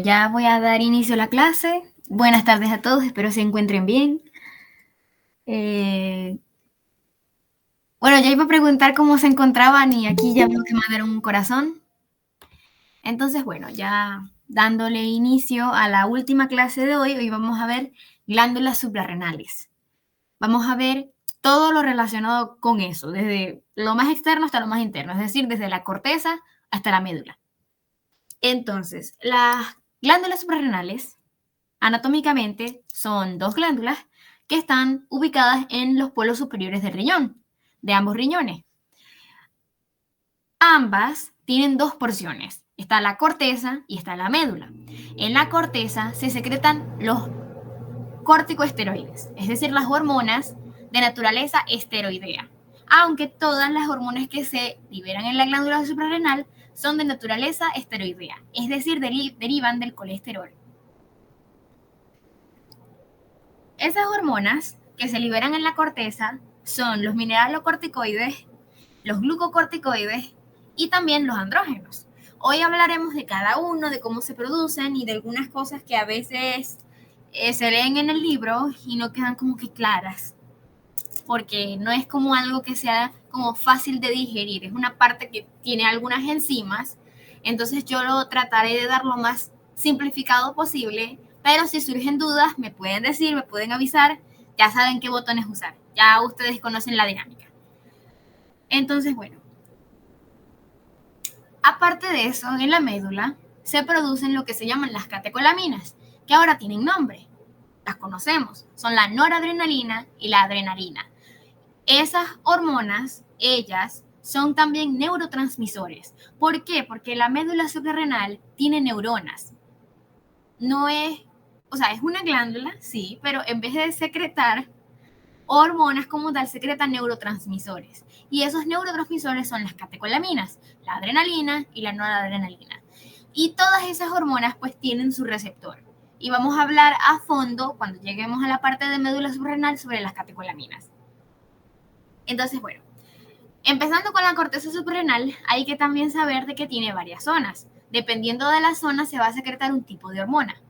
Ya voy a dar inicio a la clase. Buenas tardes a todos, espero se encuentren bien. Bueno, ya iba a preguntar cómo se encontraban y aquí ya veo que mandaron un corazón. Entonces, bueno, ya dándole inicio a la última clase de hoy vamos a ver glándulas suprarrenales. Vamos a ver todo lo relacionado con eso, desde lo más externo hasta lo más interno, es decir, desde la corteza hasta la médula. Entonces, las glándulas suprarrenales anatómicamente son dos glándulas que están ubicadas en los polos superiores del riñón, de ambos riñones. Ambas tienen dos porciones, está la corteza y está la médula. En la corteza se secretan los corticosteroides, es decir, las hormonas de naturaleza esteroidea, aunque todas las hormonas que se liberan en la glándula suprarrenal son de naturaleza esteroidea, es decir, derivan del colesterol. Esas hormonas que se liberan en la corteza son los mineralocorticoides, los glucocorticoides y también los andrógenos. Hoy hablaremos de cada uno, de cómo se producen y de algunas cosas que a veces se leen en el libro y no quedan como que claras, porque no es como algo que sea como fácil de digerir, es una parte que tiene algunas enzimas, entonces yo lo trataré de dar lo más simplificado posible, pero si surgen dudas me pueden decir, me pueden avisar, ya saben qué botones usar, ya ustedes conocen la dinámica. Entonces, bueno, aparte de eso, en la médula se producen lo que se llaman las catecolaminas, que ahora tienen nombre, las conocemos, son la noradrenalina y la adrenalina. Esas hormonas, ellas, son también neurotransmisores. ¿Por qué? Porque la médula suprarrenal tiene neuronas. No es, o sea, es una glándula, sí, pero en vez de secretar hormonas como tal, secretan neurotransmisores. Y esos neurotransmisores son las catecolaminas, la adrenalina y la noradrenalina. Y todas esas hormonas pues tienen su receptor. Y vamos a hablar a fondo cuando lleguemos a la parte de médula suprarrenal sobre las catecolaminas. Entonces, bueno, empezando con la corteza suprarrenal, hay que también saber de que tiene varias zonas. Dependiendo de la zona se va a secretar un tipo de hormona.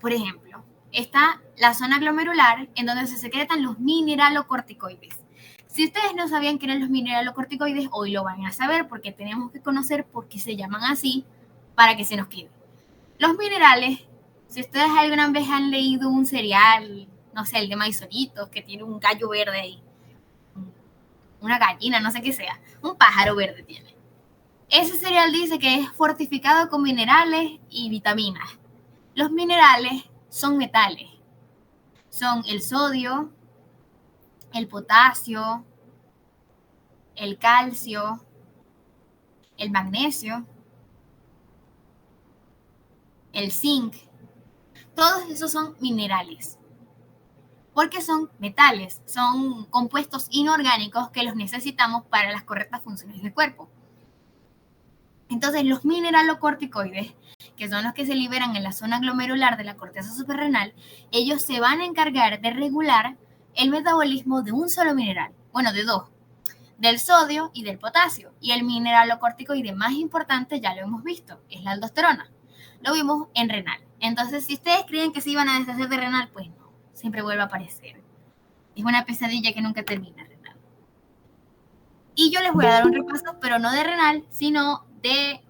Por ejemplo, está la zona glomerular en donde se secretan los mineralocorticoides. Si ustedes no sabían qué eran los mineralocorticoides, hoy lo van a saber porque tenemos que conocer por qué se llaman así para que se nos quede. Los minerales, si ustedes alguna vez han leído un cereal, no sé, el de maizolitos, que tiene un gallo verde ahí, una gallina, no sé qué sea, un pájaro verde tiene. Ese cereal dice que es fortificado con minerales y vitaminas. Los minerales son metales, son el sodio, el potasio, el calcio, el magnesio, el zinc. Todos esos son minerales, porque son metales, son compuestos inorgánicos que los necesitamos para las correctas funciones del cuerpo. Entonces, los mineralocorticoides, que son los que se liberan en la zona glomerular de la corteza suprarrenal, ellos se van a encargar de regular el metabolismo de un solo mineral, bueno, de dos, del sodio y del potasio. Y el mineralocorticoide más importante, ya lo hemos visto, es la aldosterona. Lo vimos en renal. Entonces, si ustedes creen que se iban a deshacer de renal, pues no, siempre vuelve a aparecer. Es una pesadilla que nunca termina, renal. Y yo les voy a dar un repaso, pero no de renal, sino de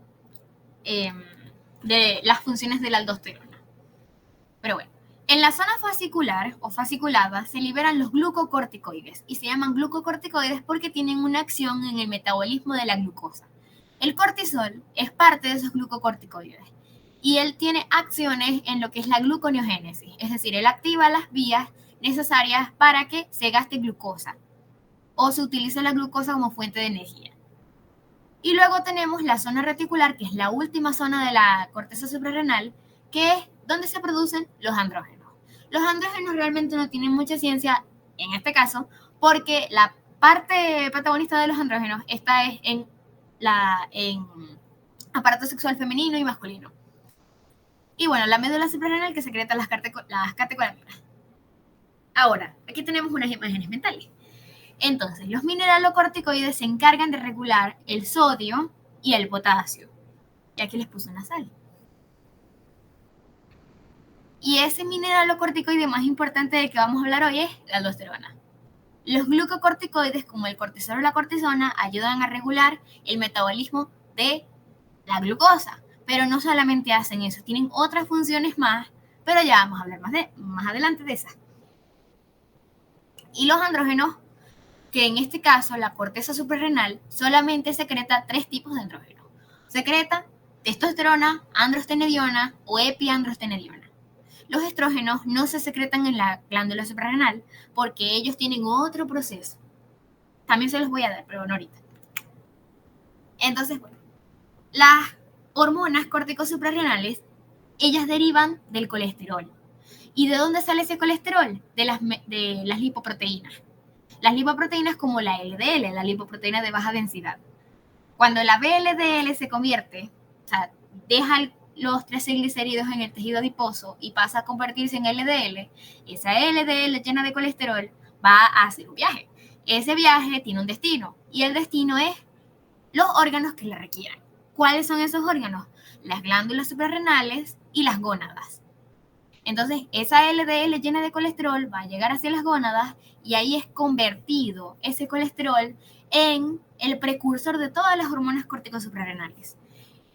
las funciones de la aldosterona. Pero bueno, en la zona fascicular o fasciculada se liberan los glucocorticoides y se llaman glucocorticoides porque tienen una acción en el metabolismo de la glucosa. El cortisol es parte de esos glucocorticoides y él tiene acciones en lo que es la gluconeogénesis, es decir, él activa las vías necesarias para que se gaste glucosa o se utilice la glucosa como fuente de energía. Y luego tenemos la zona reticular, que es la última zona de la corteza suprarrenal, que es donde se producen los andrógenos. Los andrógenos realmente no tienen mucha ciencia en este caso, porque la parte protagonista de los andrógenos está en aparato sexual femenino y masculino. Y bueno, la médula suprarrenal que secreta las catecolaminas. Ahora, aquí tenemos unas imágenes mentales. Entonces, los mineralocorticoides se encargan de regular el sodio y el potasio. Y aquí les puse una sal. Y ese mineralocorticoide más importante del que vamos a hablar hoy es la aldosterona. Los glucocorticoides, como el cortisol o la cortisona, ayudan a regular el metabolismo de la glucosa, pero no solamente hacen eso, tienen otras funciones más, pero ya vamos a hablar más adelante de esas. Y los andrógenos, que en este caso la corteza suprarrenal solamente secreta 3 tipos de andrógenos. Secreta testosterona, androstenediona o epiandrostenediona. Los estrógenos no se secretan en la glándula suprarrenal porque ellos tienen otro proceso. También se los voy a dar, pero no ahorita. Entonces, bueno, las hormonas córtico-suprarrenales, ellas derivan del colesterol. ¿Y de dónde sale ese colesterol? De las lipoproteínas. Las lipoproteínas como la LDL, la lipoproteína de baja densidad. Cuando la VLDL se convierte, o sea, deja los triglicéridos en el tejido adiposo y pasa a convertirse en LDL, esa LDL llena de colesterol va a hacer un viaje. Ese viaje tiene un destino y el destino es los órganos que la requieran. ¿Cuáles son esos órganos? Las glándulas suprarrenales y las gónadas. Entonces, esa LDL llena de colesterol va a llegar hacia las gónadas y ahí es convertido ese colesterol en el precursor de todas las hormonas córtico-suprarrenales.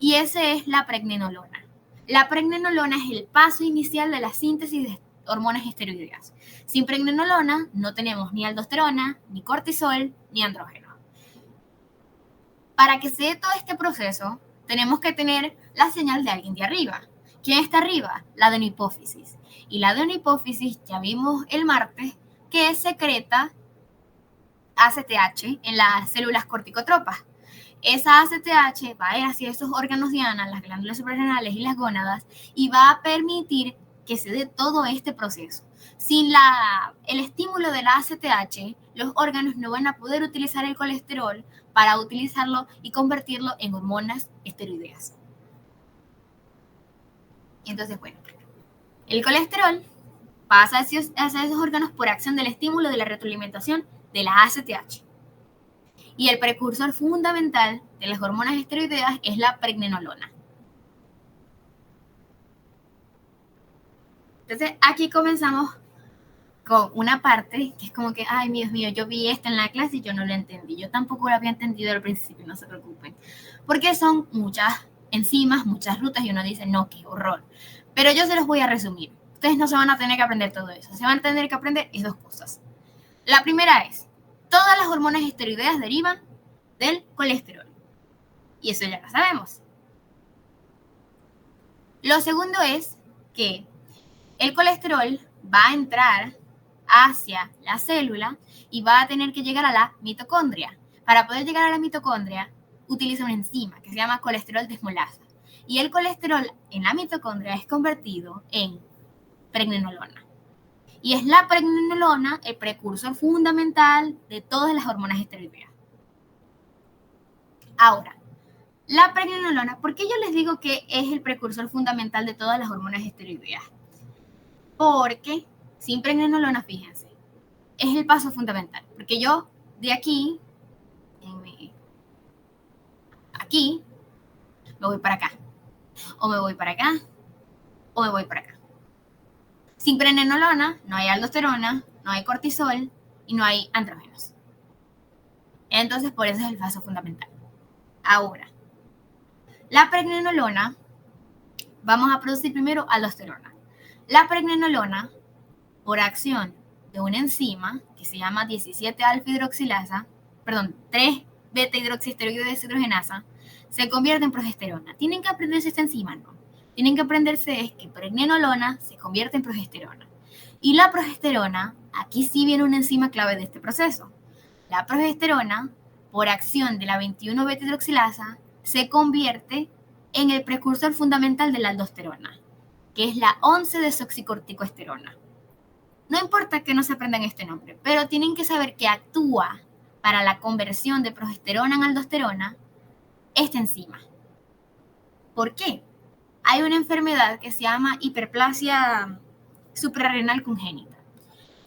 Y ese es la pregnenolona. La pregnenolona es el paso inicial de la síntesis de hormonas esteroideas. Sin pregnenolona no tenemos ni aldosterona, ni cortisol, ni andrógeno. Para que se dé todo este proceso, tenemos que tener la señal de alguien de arriba. ¿Quién está arriba? La adenohipófisis. Y la adenohipófisis, ya vimos el martes, que secreta ACTH en las células corticotropas. Esa ACTH va a ir hacia esos órganos diana, las glándulas suprarrenales y las gónadas, y va a permitir que se dé todo este proceso. Sin el estímulo de la ACTH, los órganos no van a poder utilizar el colesterol para utilizarlo y convertirlo en hormonas esteroideas. Entonces, bueno, el colesterol pasa hacia esos órganos por acción del estímulo de la retroalimentación de la ACTH. Y el precursor fundamental de las hormonas esteroideas es la pregnenolona. Entonces, aquí comenzamos con una parte que es como que, ay, Dios mío, yo vi esto en la clase y yo no lo entendí. Yo tampoco lo había entendido al principio, no se preocupen. Porque son muchas enzimas, muchas rutas y uno dice, no, qué horror. Pero yo se los voy a resumir. Ustedes no se van a tener que aprender todo eso. Se van a tener que aprender esas 2 cosas. La primera es, todas las hormonas esteroideas derivan del colesterol. Y eso ya lo sabemos. Lo segundo es que el colesterol va a entrar hacia la célula y va a tener que llegar a la mitocondria. Para poder llegar a la mitocondria, utiliza una enzima que se llama colesterol desmolasa. Y el colesterol en la mitocondria es convertido en pregnenolona. Y es la pregnenolona el precursor fundamental de todas las hormonas esteroideas. Ahora, la pregnenolona, ¿por qué yo les digo que es el precursor fundamental de todas las hormonas esteroideas? Porque sin pregnenolona, fíjense, es el paso fundamental. Porque yo de aquí, me voy para acá. O me voy para acá, o me voy para acá. Sin pregnenolona no hay aldosterona, no hay cortisol y no hay andrógenos. Entonces, por eso es el paso fundamental. Ahora, la pregnenolona, vamos a producir primero aldosterona. La pregnenolona, por acción de una enzima que se llama 17-alfa-hidroxilasa, 3-beta-hidroxiesteroide deshidrogenasa, se convierte en progesterona. ¿Tienen que aprenderse esta enzima? No. Tienen que aprenderse es que pregnenolona se convierte en progesterona. Y la progesterona, aquí sí viene una enzima clave de este proceso. La progesterona, por acción de la 21-beta-hidroxilasa, se convierte en el precursor fundamental de la aldosterona, que es la 11-desoxicorticoesterona. No importa que no se aprendan este nombre, pero tienen que saber que actúa para la conversión de progesterona en aldosterona esta enzima. ¿Por qué? Hay una enfermedad que se llama hiperplasia suprarrenal congénita.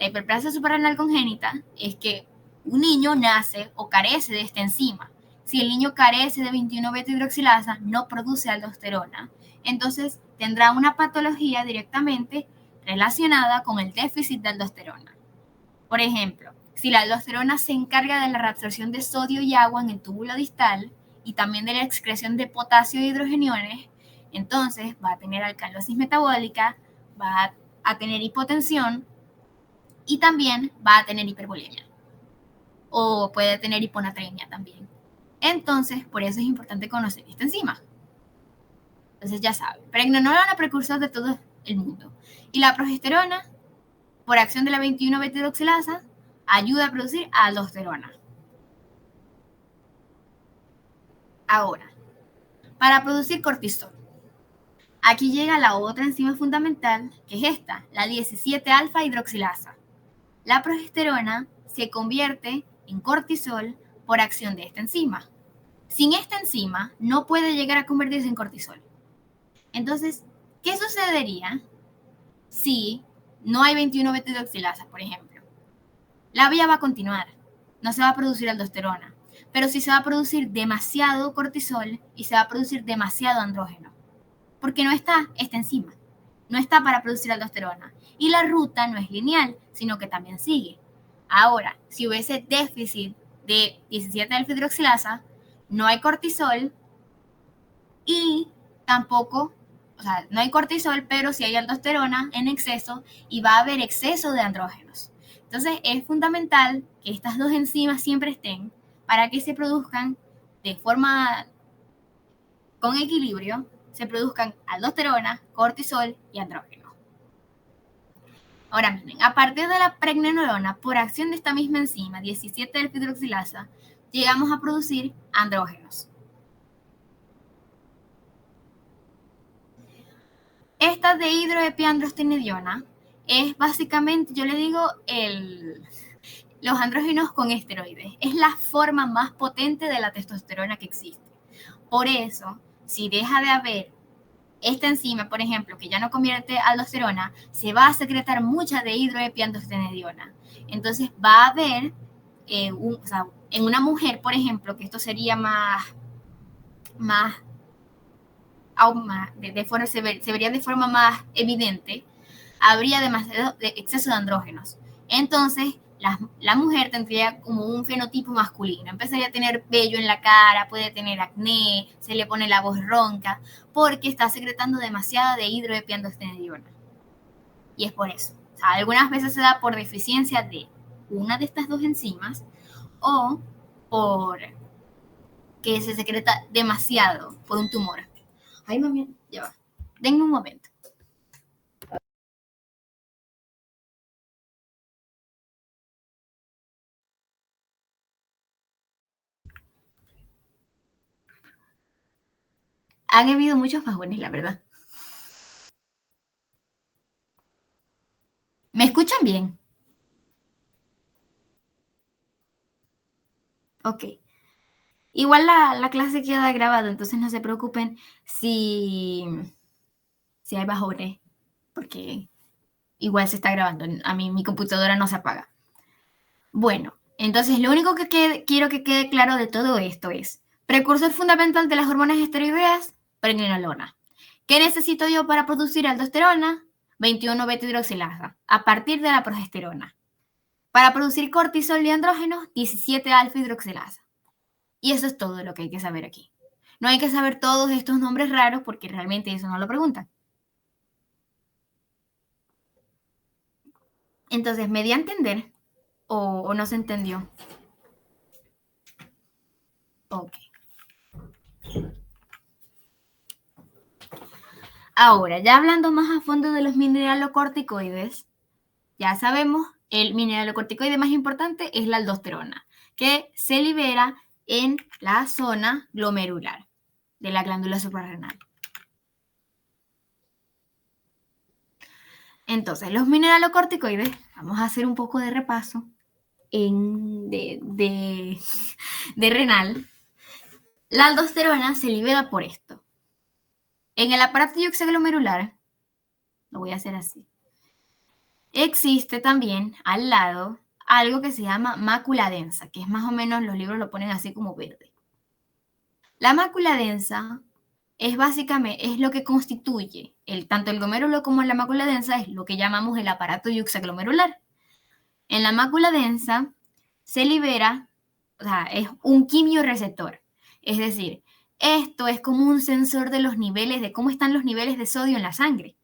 La hiperplasia suprarrenal congénita es que un niño nace o carece de esta enzima. Si el niño carece de 21-beta-hidroxilasa, no produce aldosterona entonces tendrá una patología directamente relacionada con el déficit de aldosterona. Por ejemplo, si la aldosterona se encarga de la reabsorción de sodio y agua en el túbulo distal y también de la excreción de potasio e hidrogeniones, entonces va a tener alcalosis metabólica, va a tener hipotensión y también va a tener hipervolemia. O puede tener hiponatremia también. Entonces, por eso es importante conocer esta enzima. Entonces ya saben, pregnenolona precursor de todo el mundo. Y la progesterona, por acción de la 21-beta-hidroxilasa, ayuda a producir aldosterona. Ahora, para producir cortisol. Aquí llega la otra enzima fundamental, que es esta, la 17-alfa-hidroxilasa. La progesterona se convierte en cortisol por acción de esta enzima. Sin esta enzima, no puede llegar a convertirse en cortisol. Entonces, ¿qué sucedería si no hay 21-beta-hidroxilasa, por ejemplo? La vía va a continuar, no se va a producir aldosterona, pero sí se va a producir demasiado cortisol y se va a producir demasiado andrógeno, porque no está esta enzima, no está para producir aldosterona. Y la ruta no es lineal, sino que también sigue. Ahora, si hubiese déficit de 17-alfa-hidroxilasa, no hay cortisol y tampoco, o sea, no hay cortisol, pero sí hay aldosterona en exceso y va a haber exceso de andrógenos. Entonces es fundamental que estas dos enzimas siempre estén para que se produzcan de forma con equilibrio, se produzcan aldosterona, cortisol y andrógeno. Ahora miren, a partir de la pregnenolona, por acción de esta misma enzima, 17-alfa-hidroxilasa, llegamos a producir andrógenos. Esta dehidroepiandrostenediona es básicamente, yo le digo, los andrógenos con esteroides. Es la forma más potente de la testosterona que existe. Por eso, si deja de haber esta enzima, por ejemplo, que ya no convierte aldosterona, se va a secretar mucha dehidroepiandrostenediona. Entonces va a haber, o sea, en una mujer, por ejemplo, que esto sería aún más se vería de forma más evidente, habría demasiado exceso de andrógenos. Entonces, la mujer tendría como un fenotipo masculino. Empezaría a tener vello en la cara, puede tener acné, se le pone la voz ronca, porque está secretando demasiada dehidroepiandrostenediona. Y es por eso. O sea, algunas veces se da por deficiencia de una de estas dos enzimas o por que se secreta demasiado por un tumor. Ay, mami, ya va. Denme un momento. Han habido muchos bajones, la verdad. ¿Me escuchan bien? Ok. Igual la clase queda grabada, entonces no se preocupen si hay bajones, porque igual se está grabando. A mí mi computadora no se apaga. Bueno, entonces lo único que quiero que quede claro de todo esto es, precursor fundamental de las hormonas esteroideas, pregnenolona. ¿Qué necesito yo para producir aldosterona? 21-beta-hidroxilasa, a partir de la progesterona. Para producir cortisol y andrógenos, 17-alfa-hidroxilasa. Y eso es todo lo que hay que saber aquí. No hay que saber todos estos nombres raros porque realmente eso no lo preguntan. Entonces, ¿me di a entender o no se entendió? Ok. Ahora, ya hablando más a fondo de los mineralocorticoides, ya sabemos, el mineralocorticoide más importante es la aldosterona, que se libera en la zona glomerular de la glándula suprarrenal. Entonces, los mineralocorticoides, vamos a hacer un poco de repaso de renal. La aldosterona se libera por esto. En el aparato yuxaglomerular, lo voy a hacer así, existe también al lado algo que se llama mácula densa, que es más o menos, los libros lo ponen así como verde. La mácula densa es básicamente, es lo que constituye tanto el glomérulo como la mácula densa, es lo que llamamos el aparato yuxaglomerular. En la mácula densa se libera, o sea, es un quimiorreceptor, es decir, esto es como un sensor de los niveles, de cómo están los niveles de sodio en la sangre.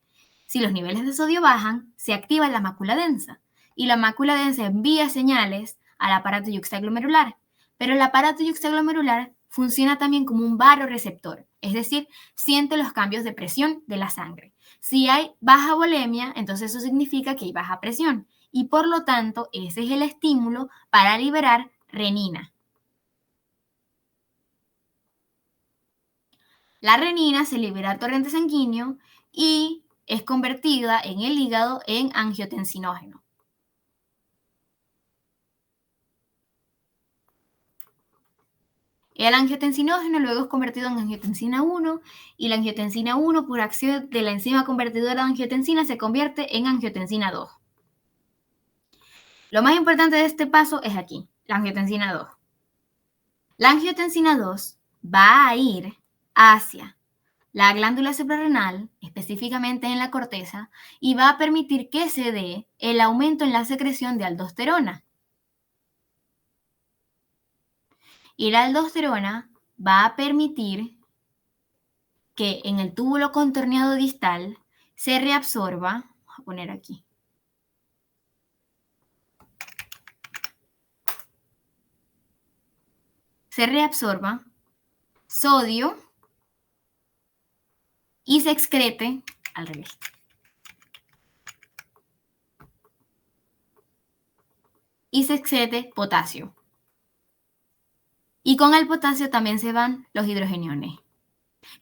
Si los niveles de sodio bajan, se activa la mácula densa y la mácula densa envía señales al aparato yuxtaglomerular. Pero el aparato yuxtaglomerular funciona también como un baroreceptor, es decir, siente los cambios de presión de la sangre. Si hay baja volemia, entonces eso significa que hay baja presión y por lo tanto ese es el estímulo para liberar renina. La renina se libera al torrente sanguíneo y es convertida en el hígado en angiotensinógeno. El angiotensinógeno luego es convertido en angiotensina 1 y la angiotensina 1 por acción de la enzima convertidora de angiotensina se convierte en angiotensina 2. Lo más importante de este paso es aquí, la angiotensina 2. La angiotensina 2 va a ir hacia la glándula suprarrenal, específicamente en la corteza, y va a permitir que se dé el aumento en la secreción de aldosterona. Y la aldosterona va a permitir que en el túbulo contorneado distal se reabsorba, voy a poner aquí, se reabsorba sodio y se excrete al revés. Y se excrete potasio. Y con el potasio también se van los hidrogeniones.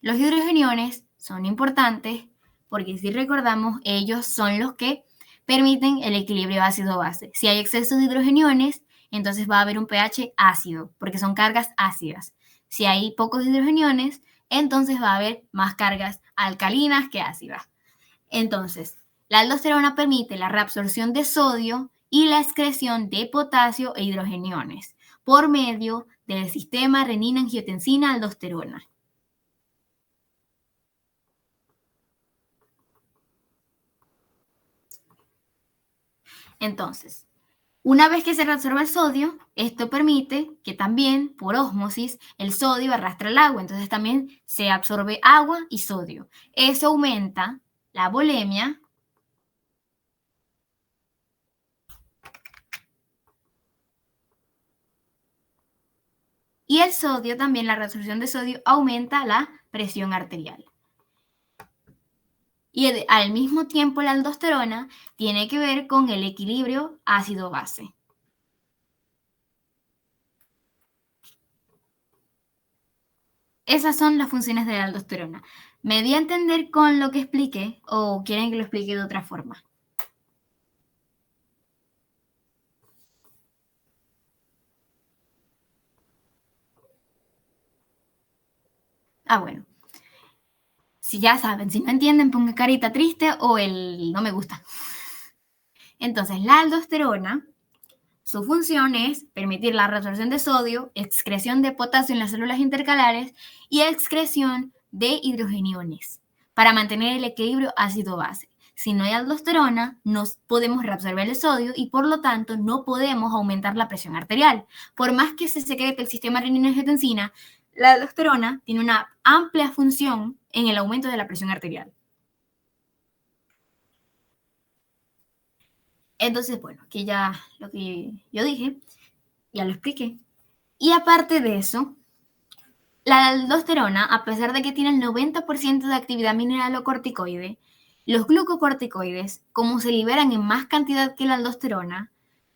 Los hidrogeniones son importantes porque si recordamos, ellos son los que permiten el equilibrio ácido-base. Si hay exceso de hidrogeniones, entonces va a haber un pH ácido, porque son cargas ácidas. Si hay pocos hidrogeniones, entonces va a haber más cargas alcalinas que ácidas. Entonces, la aldosterona permite la reabsorción de sodio y la excreción de potasio e hidrogeniones por medio del sistema renina-angiotensina-aldosterona. Entonces, una vez que se reabsorbe el sodio, esto permite que también, por ósmosis, el sodio arrastre el agua. Entonces también se absorbe agua y sodio. Eso aumenta la volemia y el sodio, también la reabsorción de sodio, aumenta la presión arterial. Y al mismo tiempo la aldosterona tiene que ver con el equilibrio ácido-base. Esas son las funciones de la aldosterona. ¿Me di a entender con lo que expliqué o quieren que lo explique de otra forma? Bueno. Si ya saben, si no entienden, pongan carita triste o el no me gusta. Entonces, la aldosterona, su función es permitir la reabsorción de sodio, excreción de potasio en las células intercalares y excreción de hidrogeniones para mantener el equilibrio ácido-base. Si no hay aldosterona, no podemos reabsorber el sodio y por lo tanto no podemos aumentar la presión arterial. Por más que se secrete el sistema renina-angiotensina, la aldosterona tiene una amplia función en el aumento de la presión arterial. Entonces, bueno, aquí ya lo que yo dije, ya lo expliqué. Y aparte de eso, la aldosterona, a pesar de que tiene el 90% de actividad mineralocorticoide, los glucocorticoides, como se liberan en más cantidad que la aldosterona,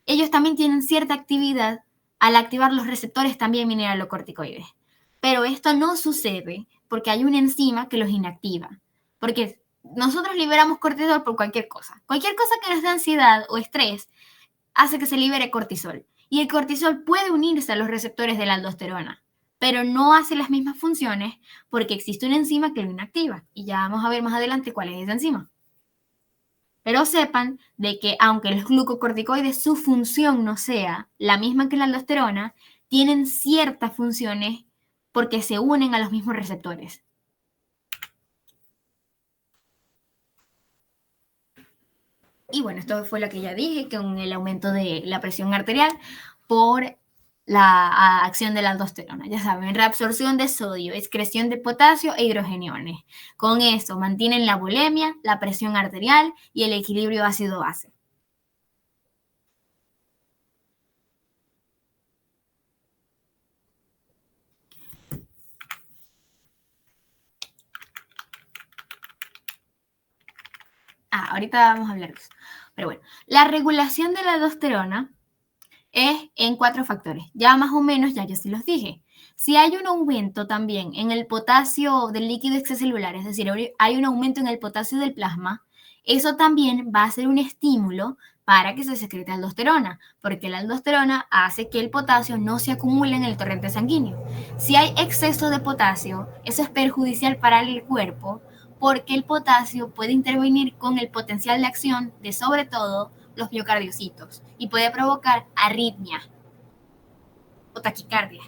ellos también tienen cierta actividad al activar los receptores también mineralocorticoides. Pero esto no sucede porque hay una enzima que los inactiva. Porque nosotros liberamos cortisol por cualquier cosa. Cualquier cosa que nos dé ansiedad o estrés hace que se libere cortisol. Y el cortisol puede unirse a los receptores de la aldosterona, pero no hace las mismas funciones porque existe una enzima que lo inactiva. Y ya vamos a ver más adelante cuál es esa enzima. Pero sepan de que aunque los glucocorticoides su función no sea la misma que la aldosterona, tienen ciertas funciones porque se unen a los mismos receptores. Y bueno, esto fue lo que ya dije, con el aumento de la presión arterial por la acción de la aldosterona. Ya saben, reabsorción de sodio, excreción de potasio e hidrogeniones. Con esto mantienen la bulimia, la presión arterial y el equilibrio ácido-base. Ahorita vamos a hablar de eso. Pero bueno, la regulación de la aldosterona es en 4 factores. Ya más o menos, ya yo sí los dije. Si hay un aumento también en el potasio del líquido extracelular, es decir, hay un aumento en el potasio del plasma, eso también va a ser un estímulo para que se secrete aldosterona, porque la aldosterona hace que el potasio no se acumule en el torrente sanguíneo. Si hay exceso de potasio, eso es perjudicial para el cuerpo, porque el potasio puede intervenir con el potencial de acción de sobre todo los miocardiocitos y puede provocar arritmia o taquicardia.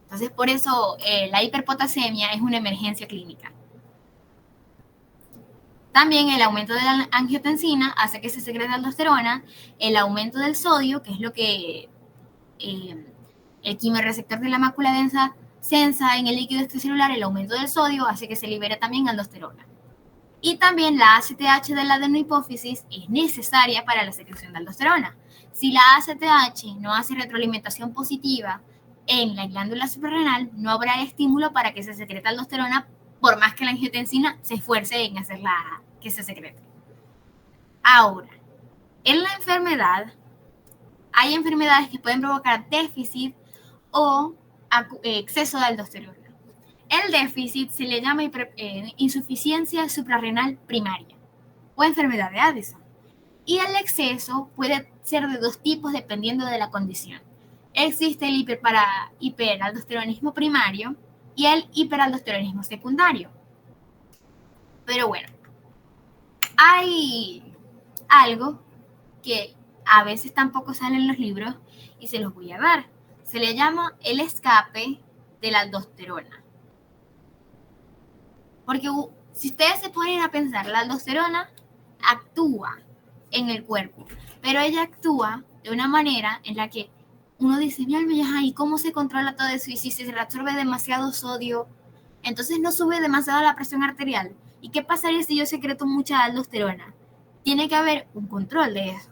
Entonces, por eso la hiperpotasemia es una emergencia clínica. También el aumento de la angiotensina hace que se secrete aldosterona, el aumento del sodio, que es lo que el quimioreceptor de la mácula densa sensa en el líquido extracelular, el aumento del sodio hace que se libere también aldosterona. Y también la ACTH de la adenohipófisis es necesaria para la secreción de aldosterona. Si la ACTH no hace retroalimentación positiva en la glándula suprarrenal, no habrá estímulo para que se secrete aldosterona, por más que la angiotensina se esfuerce en hacerla que se secrete. Ahora, en la enfermedad, hay enfermedades que pueden provocar déficit o exceso de aldosterona. El déficit se le llama insuficiencia suprarrenal primaria o enfermedad de Addison. Y el exceso puede ser de 2 tipos dependiendo de la condición. Existe el hiperaldosteronismo primario y el hiperaldosteronismo secundario. Pero bueno, hay algo que a veces tampoco sale en los libros y se los voy a dar. Se le llama el escape de la aldosterona. Porque si ustedes se ponen a pensar, la aldosterona actúa en el cuerpo, pero ella actúa de una manera en la que uno dice, mi alma, ¿y cómo se controla todo eso? Y si se reabsorbe demasiado sodio, entonces no sube demasiado la presión arterial. ¿Y qué pasaría si yo secreto mucha aldosterona? Tiene que haber un control de eso.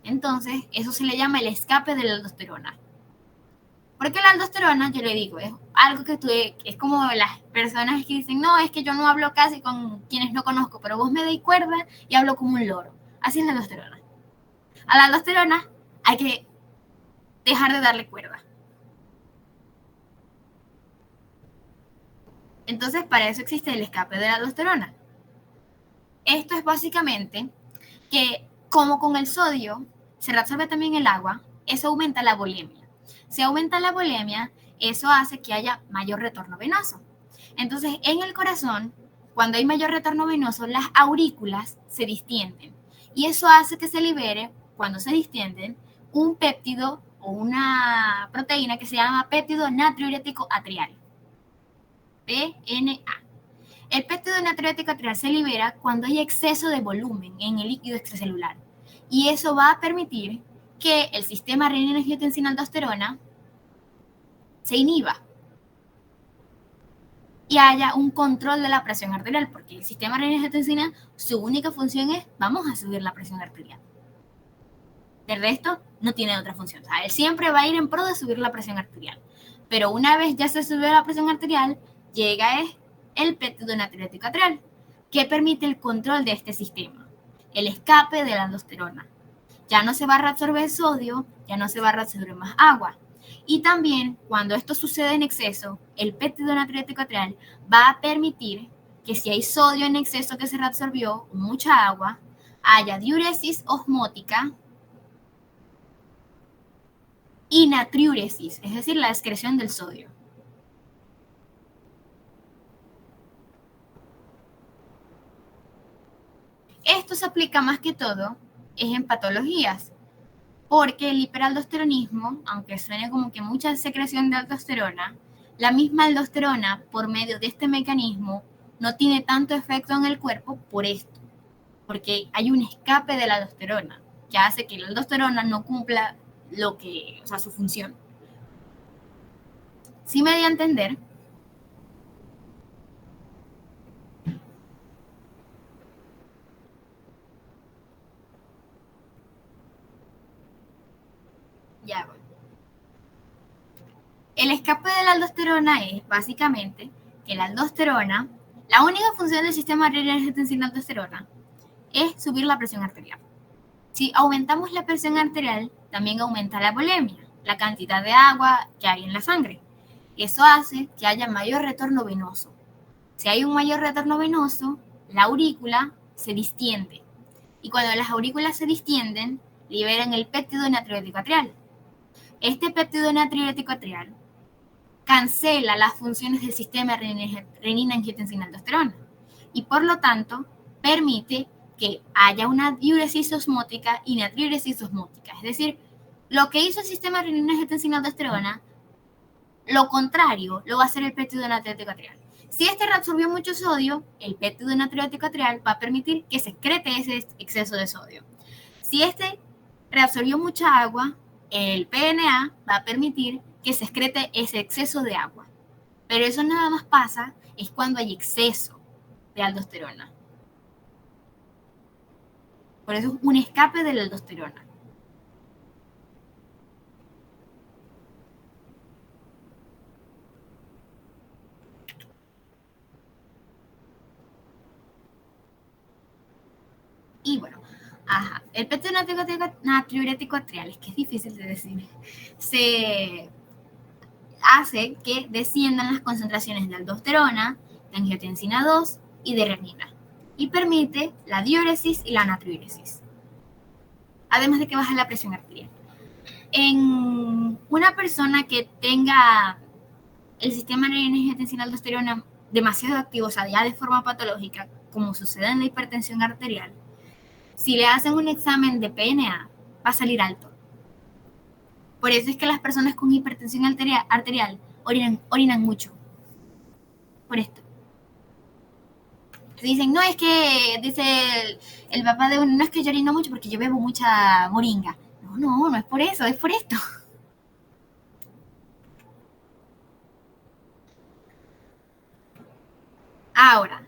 Entonces, eso se le llama el escape de la aldosterona. Porque la aldosterona, yo le digo, es algo que es como las personas que dicen, no, es que yo no hablo casi con quienes no conozco, pero vos me dais cuerda y hablo como un loro. Así es la aldosterona. A la aldosterona hay que dejar de darle cuerda. Entonces, para eso existe el escape de la aldosterona. Esto es básicamente que, como con el sodio se reabsorbe también el agua, eso aumenta la bulimia. Si aumenta la bulimia, eso hace que haya mayor retorno venoso. Entonces, en el corazón, cuando hay mayor retorno venoso, las aurículas se distienden. Y eso hace que se libere, cuando se distienden, un péptido o una proteína que se llama péptido natriurético atrial. PNA. El péptido natriurético atrial se libera cuando hay exceso de volumen en el líquido extracelular. Y eso va a permitir que el sistema renina-angiotensina-aldosterona se inhiba y haya un control de la presión arterial, porque el sistema renina-angiotensina, su única función es, vamos a subir la presión arterial. Del resto, no tiene otra función. O sea, él siempre va a ir en pro de subir la presión arterial. Pero una vez ya se subió la presión arterial, llega el péptido natriurético atrial, que permite el control de este sistema, el escape de la aldosterona. Ya no se va a reabsorber sodio, ya no se va a reabsorber más agua. Y también, cuando esto sucede en exceso, el péptido natriurético atrial va a permitir que si hay sodio en exceso que se reabsorbió, mucha agua, haya diuresis osmótica y natriuresis, es decir, la excreción del sodio. Esto se aplica más que todo en patologías, porque el hiperaldosteronismo, aunque suene como que mucha secreción de aldosterona, la misma aldosterona, por medio de este mecanismo, no tiene tanto efecto en el cuerpo por esto. porque hay un escape de la aldosterona que hace que la aldosterona no cumpla su función. ¿Sí me di a entender? Ya voy. El escape de la aldosterona es básicamente que la aldosterona, la única función del sistema adrenérgico sin aldosterona es subir la presión arterial. Si aumentamos la presión arterial, también aumenta la volemia, la cantidad de agua que hay en la sangre. Eso hace que haya mayor retorno venoso. Si hay un mayor retorno venoso, la aurícula se distiende. Y cuando las aurículas se distienden, liberan el péptido natriurético atrial. Este péptido natriurético atrial cancela las funciones del sistema renina-angiotensina-aldosterona y por lo tanto permite que haya una diuresis osmótica y natriuresis osmótica. Es decir, lo que hizo el sistema renina-angiotensina-aldosterona, lo contrario lo va a hacer el péptido natriurético atrial. Si este reabsorbió mucho sodio, el péptido natriurético atrial va a permitir que se excrete ese exceso de sodio. Si este reabsorbió mucha agua, el PNA va a permitir que se excrete ese exceso de agua. Pero eso nada más pasa es cuando hay exceso de aldosterona. Por eso es un escape de la aldosterona. Y bueno, el péptido natriurético atrial, es que es difícil de decir, se hace que desciendan las concentraciones de aldosterona, de angiotensina 2 y de renina, y permite la diuresis y la natriuresis, además de que baja la presión arterial. En una persona que tenga el sistema renina-angiotensina-aldosterona demasiado activo, o sea, ya de forma patológica, como sucede en la hipertensión arterial, si le hacen un examen de PNA, va a salir alto. Por eso es que las personas con hipertensión arterial orinan mucho. Por esto. Dicen, no, es que, dice el papá de uno, no es que yo orino mucho porque yo bebo mucha moringa. No es por eso, es por esto. Ahora,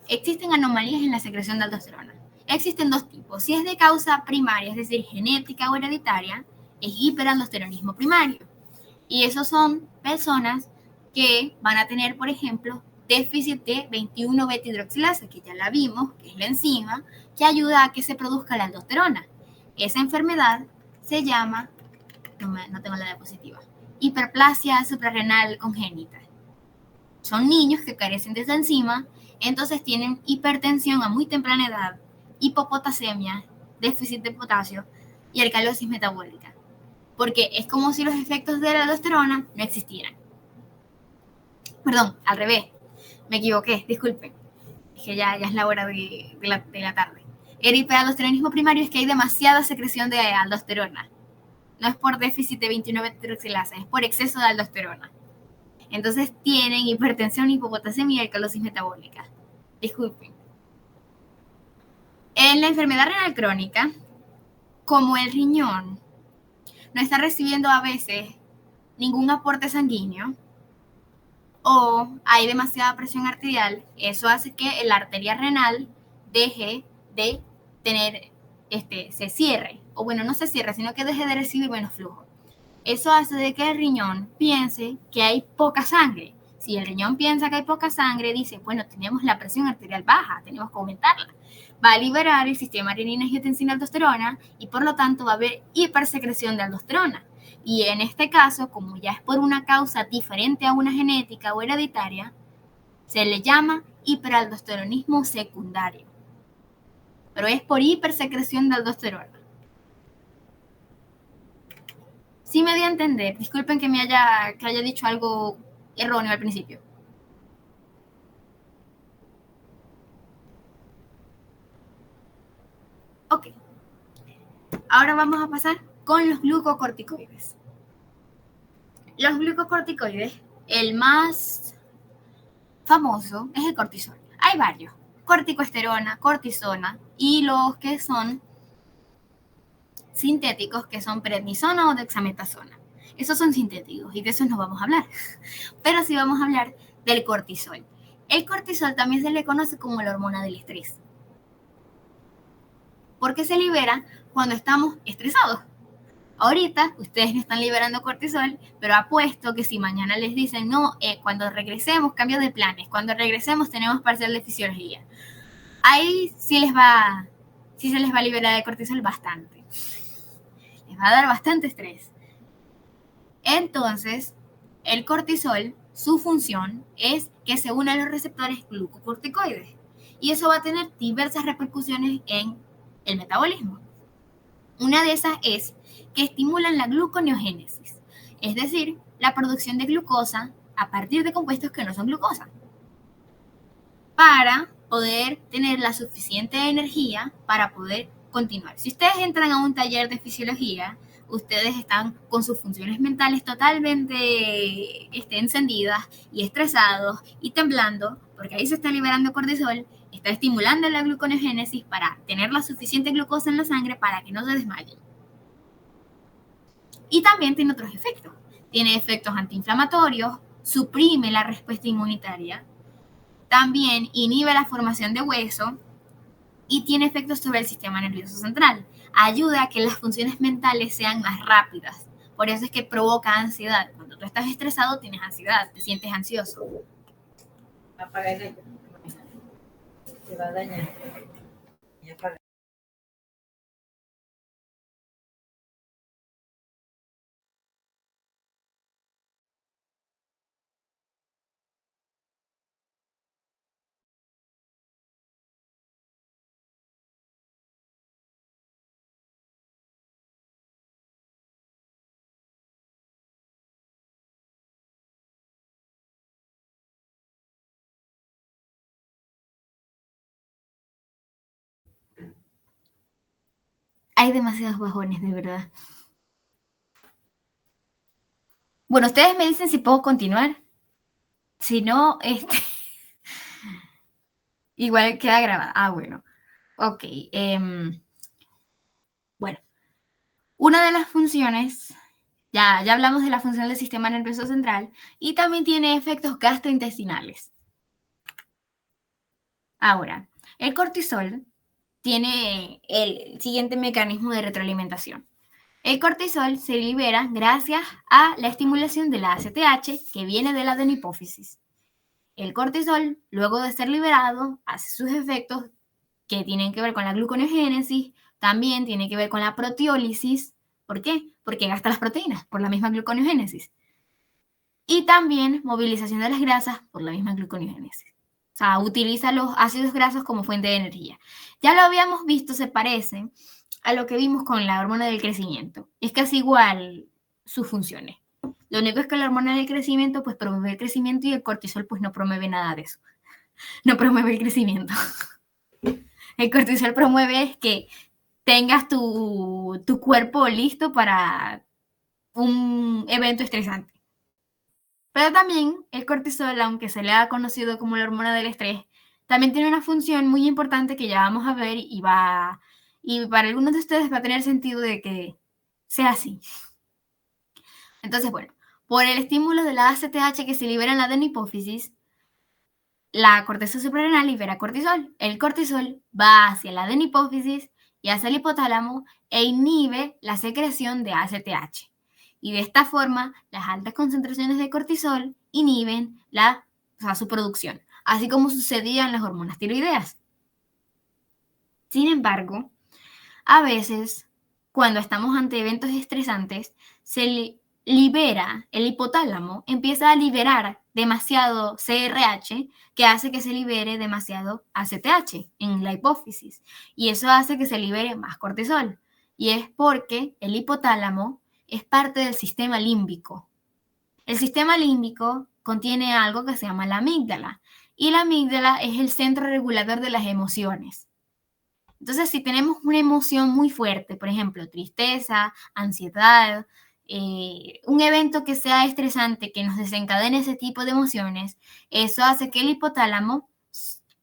existen anomalías en la secreción de aldosterona. Existen dos tipos. Si es de causa primaria, es decir, genética o hereditaria, es hiperaldosteronismo primario. Y esos son personas que van a tener, por ejemplo, déficit de 21-beta-hidroxilasa, que ya la vimos, que es la enzima que ayuda a que se produzca la aldosterona. Esa enfermedad se llama, no tengo la diapositiva, hiperplasia suprarrenal congénita. Son niños que carecen de esa enzima, entonces tienen hipertensión a muy temprana edad, hipopotasemia, déficit de potasio y alcalosis metabólica. Porque es como si los efectos de la aldosterona no existieran. Perdón, al revés, me equivoqué, disculpen. Es que ya es la hora de la tarde. El hiperaldosteronismo primario es que hay demasiada secreción de aldosterona. No es por déficit de 29-beta-hidroxilasa, es por exceso de aldosterona. Entonces tienen hipertensión, hipopotasemia y alcalosis metabólica. Disculpen. En la enfermedad renal crónica, como el riñón no está recibiendo a veces ningún aporte sanguíneo o hay demasiada presión arterial, eso hace que la arteria renal deje de tener, se cierre, o bueno, no se cierre, sino que deje de recibir menos flujo. Eso hace de que el riñón piense que hay poca sangre. Si el riñón piensa que hay poca sangre, dice, bueno, tenemos la presión arterial baja, tenemos que aumentarla. Va a liberar el sistema renina-angiotensina-aldosterona y por lo tanto va a haber hipersecreción de aldosterona. Y en este caso, como ya es por una causa diferente a una genética o hereditaria, se le llama hiperaldosteronismo secundario. Pero es por hipersecreción de aldosterona. Sí me di a entender. Disculpen que haya dicho algo erróneo al principio. Ok. Ahora vamos a pasar con los glucocorticoides. Los glucocorticoides, el más famoso es el cortisol. Hay varios. corticosterona, cortisona y los que son sintéticos, que son prednisona o dexametasona. Esos son sintéticos y de esos no vamos a hablar. Pero sí vamos a hablar del cortisol. El cortisol también se le conoce como la hormona del estrés, porque se libera cuando estamos estresados. Ahorita ustedes no están liberando cortisol, pero apuesto que si mañana les dicen, no, cuando regresemos, cambio de planes, cuando regresemos tenemos parcial de fisiología, ahí sí se les va a liberar el cortisol bastante. Les va a dar bastante estrés. Entonces, el cortisol, su función es que se une a los receptores glucocorticoides. Y eso va a tener diversas repercusiones en el metabolismo. Una de esas es que estimulan la gluconeogénesis, es decir, la producción de glucosa a partir de compuestos que no son glucosa, para poder tener la suficiente energía para poder continuar. Si ustedes entran a un taller de fisiología, ustedes están con sus funciones mentales totalmente encendidas y estresados y temblando, porque ahí se está liberando cortisol, está estimulando la gluconeogénesis para tener la suficiente glucosa en la sangre para que no se desmayen. Y también tiene otros efectos. Tiene efectos antiinflamatorios, suprime la respuesta inmunitaria, también inhibe la formación de hueso y tiene efectos sobre el sistema nervioso central. Ayuda a que las funciones mentales sean más rápidas. Por eso es que provoca ansiedad. Cuando tú estás estresado, tienes ansiedad, te sientes ansioso. Apaga el aire. Te va a dañar. Y apaga. Hay demasiados bajones, de verdad. Bueno, ustedes me dicen si puedo continuar. Si no, igual queda grabada. Ah, bueno. Ok. Bueno, una de las funciones, ya hablamos de la función del sistema nervioso central y también tiene efectos gastrointestinales. Ahora, el cortisol tiene el siguiente mecanismo de retroalimentación. El cortisol se libera gracias a la estimulación de la ACTH que viene de la adenohipófisis. El cortisol, luego de ser liberado, hace sus efectos que tienen que ver con la gluconeogénesis, también tiene que ver con la proteólisis. ¿Por qué? Porque gasta las proteínas por la misma gluconeogénesis. Y también movilización de las grasas por la misma gluconeogénesis. O sea, utiliza los ácidos grasos como fuente de energía. Ya lo habíamos visto, se parece a lo que vimos con la hormona del crecimiento. Es casi igual sus funciones. Lo único es que la hormona del crecimiento pues promueve el crecimiento y el cortisol pues no promueve nada de eso. No promueve el crecimiento. El cortisol promueve que tengas tu cuerpo listo para un evento estresante. Pero también el cortisol, aunque se le ha conocido como la hormona del estrés, también tiene una función muy importante que ya vamos a ver y para algunos de ustedes va a tener sentido de que sea así. Entonces, bueno, por el estímulo de la ACTH que se libera en la adenohipófisis, la corteza suprarrenal libera cortisol. El cortisol va hacia la adenohipófisis y hacia el hipotálamo e inhibe la secreción de ACTH. Y de esta forma, las altas concentraciones de cortisol inhiben su producción, así como sucedía en las hormonas tiroideas. Sin embargo, a veces, cuando estamos ante eventos estresantes, se libera el hipotálamo, empieza a liberar demasiado CRH, que hace que se libere demasiado ACTH en la hipófisis. Y eso hace que se libere más cortisol. Y es porque el hipotálamo es parte del sistema límbico. El sistema límbico contiene algo que se llama la amígdala. Y la amígdala es el centro regulador de las emociones. Entonces, si tenemos una emoción muy fuerte, por ejemplo, tristeza, ansiedad, un evento que sea estresante, que nos desencadene ese tipo de emociones, eso hace que el hipotálamo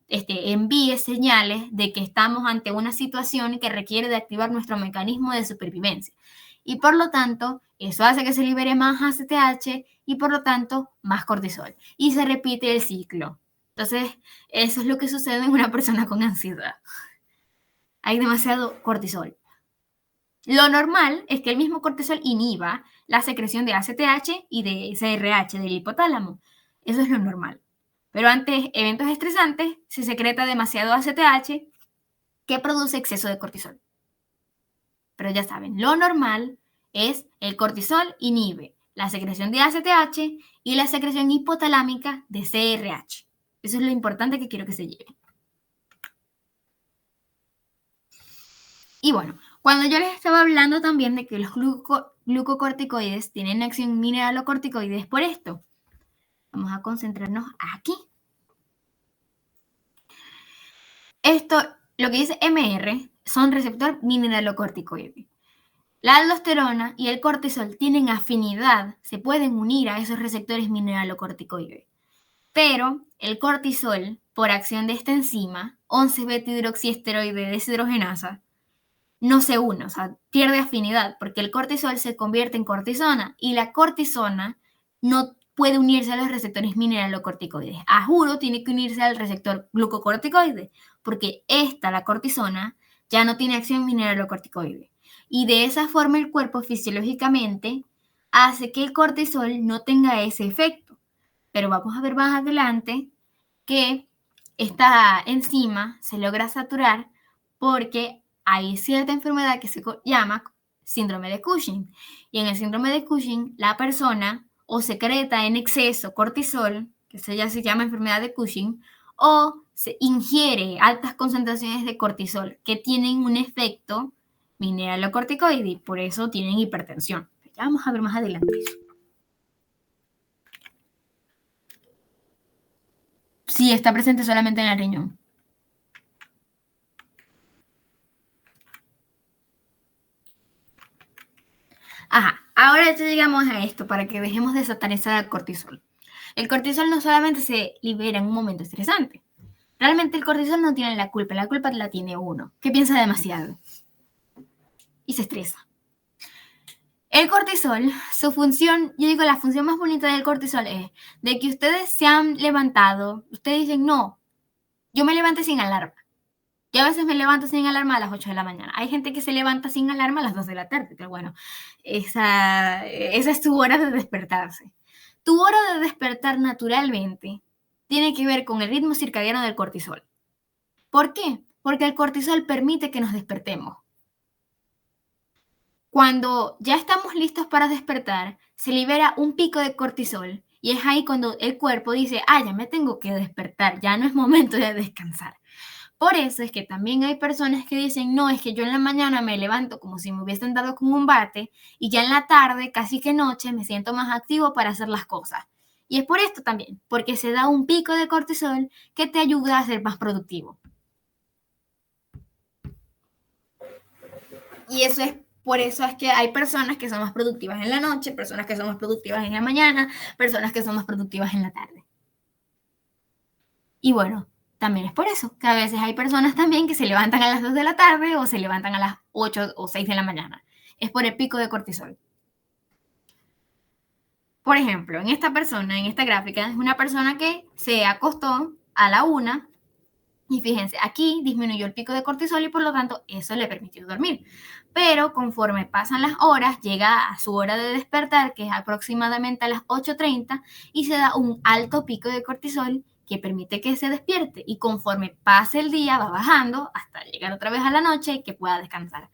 envíe señales de que estamos ante una situación que requiere de activar nuestro mecanismo de supervivencia. Y por lo tanto, eso hace que se libere más ACTH y por lo tanto más cortisol. Y se repite el ciclo. Entonces, eso es lo que sucede en una persona con ansiedad. Hay demasiado cortisol. Lo normal es que el mismo cortisol inhiba la secreción de ACTH y de CRH del hipotálamo. Eso es lo normal. Pero ante eventos estresantes se secreta demasiado ACTH que produce exceso de cortisol. Pero ya saben, lo normal es el cortisol inhibe la secreción de ACTH y la secreción hipotalámica de CRH. Eso es lo importante que quiero que se lleven. Y bueno, cuando yo les estaba hablando también de que los glucocorticoides tienen acción mineralocorticoide es por esto. Vamos a concentrarnos aquí. Esto, lo que dice MR, son receptor mineralocorticoide. La aldosterona y el cortisol tienen afinidad, se pueden unir a esos receptores mineralocorticoides. Pero el cortisol, por acción de esta enzima, 11-beta-hidroxiesteroide deshidrogenasa, no se une, o sea, pierde afinidad, porque el cortisol se convierte en cortisona y la cortisona no puede unirse a los receptores mineralocorticoides. A juro, tiene que unirse al receptor glucocorticoide, porque la cortisona, ya no tiene acción mineralocorticoide. Y de esa forma el cuerpo fisiológicamente hace que el cortisol no tenga ese efecto. Pero vamos a ver más adelante que esta enzima se logra saturar porque hay cierta enfermedad que se llama síndrome de Cushing. Y en el síndrome de Cushing, la persona o secreta en exceso cortisol, que eso ya se llama enfermedad de Cushing, o se ingiere altas concentraciones de cortisol que tienen un efecto mineralocorticoide y por eso tienen hipertensión. Ya vamos a ver más adelante eso. Sí, está presente solamente en el riñón. Ajá, ahora ya llegamos a esto para que dejemos de satanizar al cortisol. El cortisol no solamente se libera en un momento estresante. Realmente el cortisol no tiene la culpa la tiene uno, que piensa demasiado y se estresa. El cortisol, su función, yo digo la función más bonita del cortisol es de que ustedes se han levantado, ustedes dicen, no, yo me levanté sin alarma. Yo a veces me levanto sin alarma a las 8 de la mañana. Hay gente que se levanta sin alarma a las 2 de la tarde, pero bueno, esa es tu hora de despertarse. Tu hora de despertar naturalmente tiene que ver con el ritmo circadiano del cortisol. ¿Por qué? Porque el cortisol permite que nos despertemos. Cuando ya estamos listos para despertar, se libera un pico de cortisol y es ahí cuando el cuerpo dice, ya me tengo que despertar, ya no es momento de descansar. Por eso es que también hay personas que dicen, no, es que yo en la mañana me levanto como si me hubiesen dado con un bate y ya en la tarde, casi que noche, me siento más activo para hacer las cosas. Y es por esto también, porque se da un pico de cortisol que te ayuda a ser más productivo. Y por eso es que hay personas que son más productivas en la noche, personas que son más productivas en la mañana, personas que son más productivas en la tarde. Y bueno, también es por eso que a veces hay personas también que se levantan a las 2 de la tarde o se levantan a las 8 o 6 de la mañana. Es por el pico de cortisol. Por ejemplo, en esta persona, en esta gráfica, es una persona que se acostó a la 1 y fíjense, aquí disminuyó el pico de cortisol y por lo tanto eso le permitió dormir. Pero conforme pasan las horas, llega a su hora de despertar, que es aproximadamente a las 8:30, y se da un alto pico de cortisol que permite que se despierte. Y conforme pase el día, va bajando hasta llegar otra vez a la noche y que pueda descansar.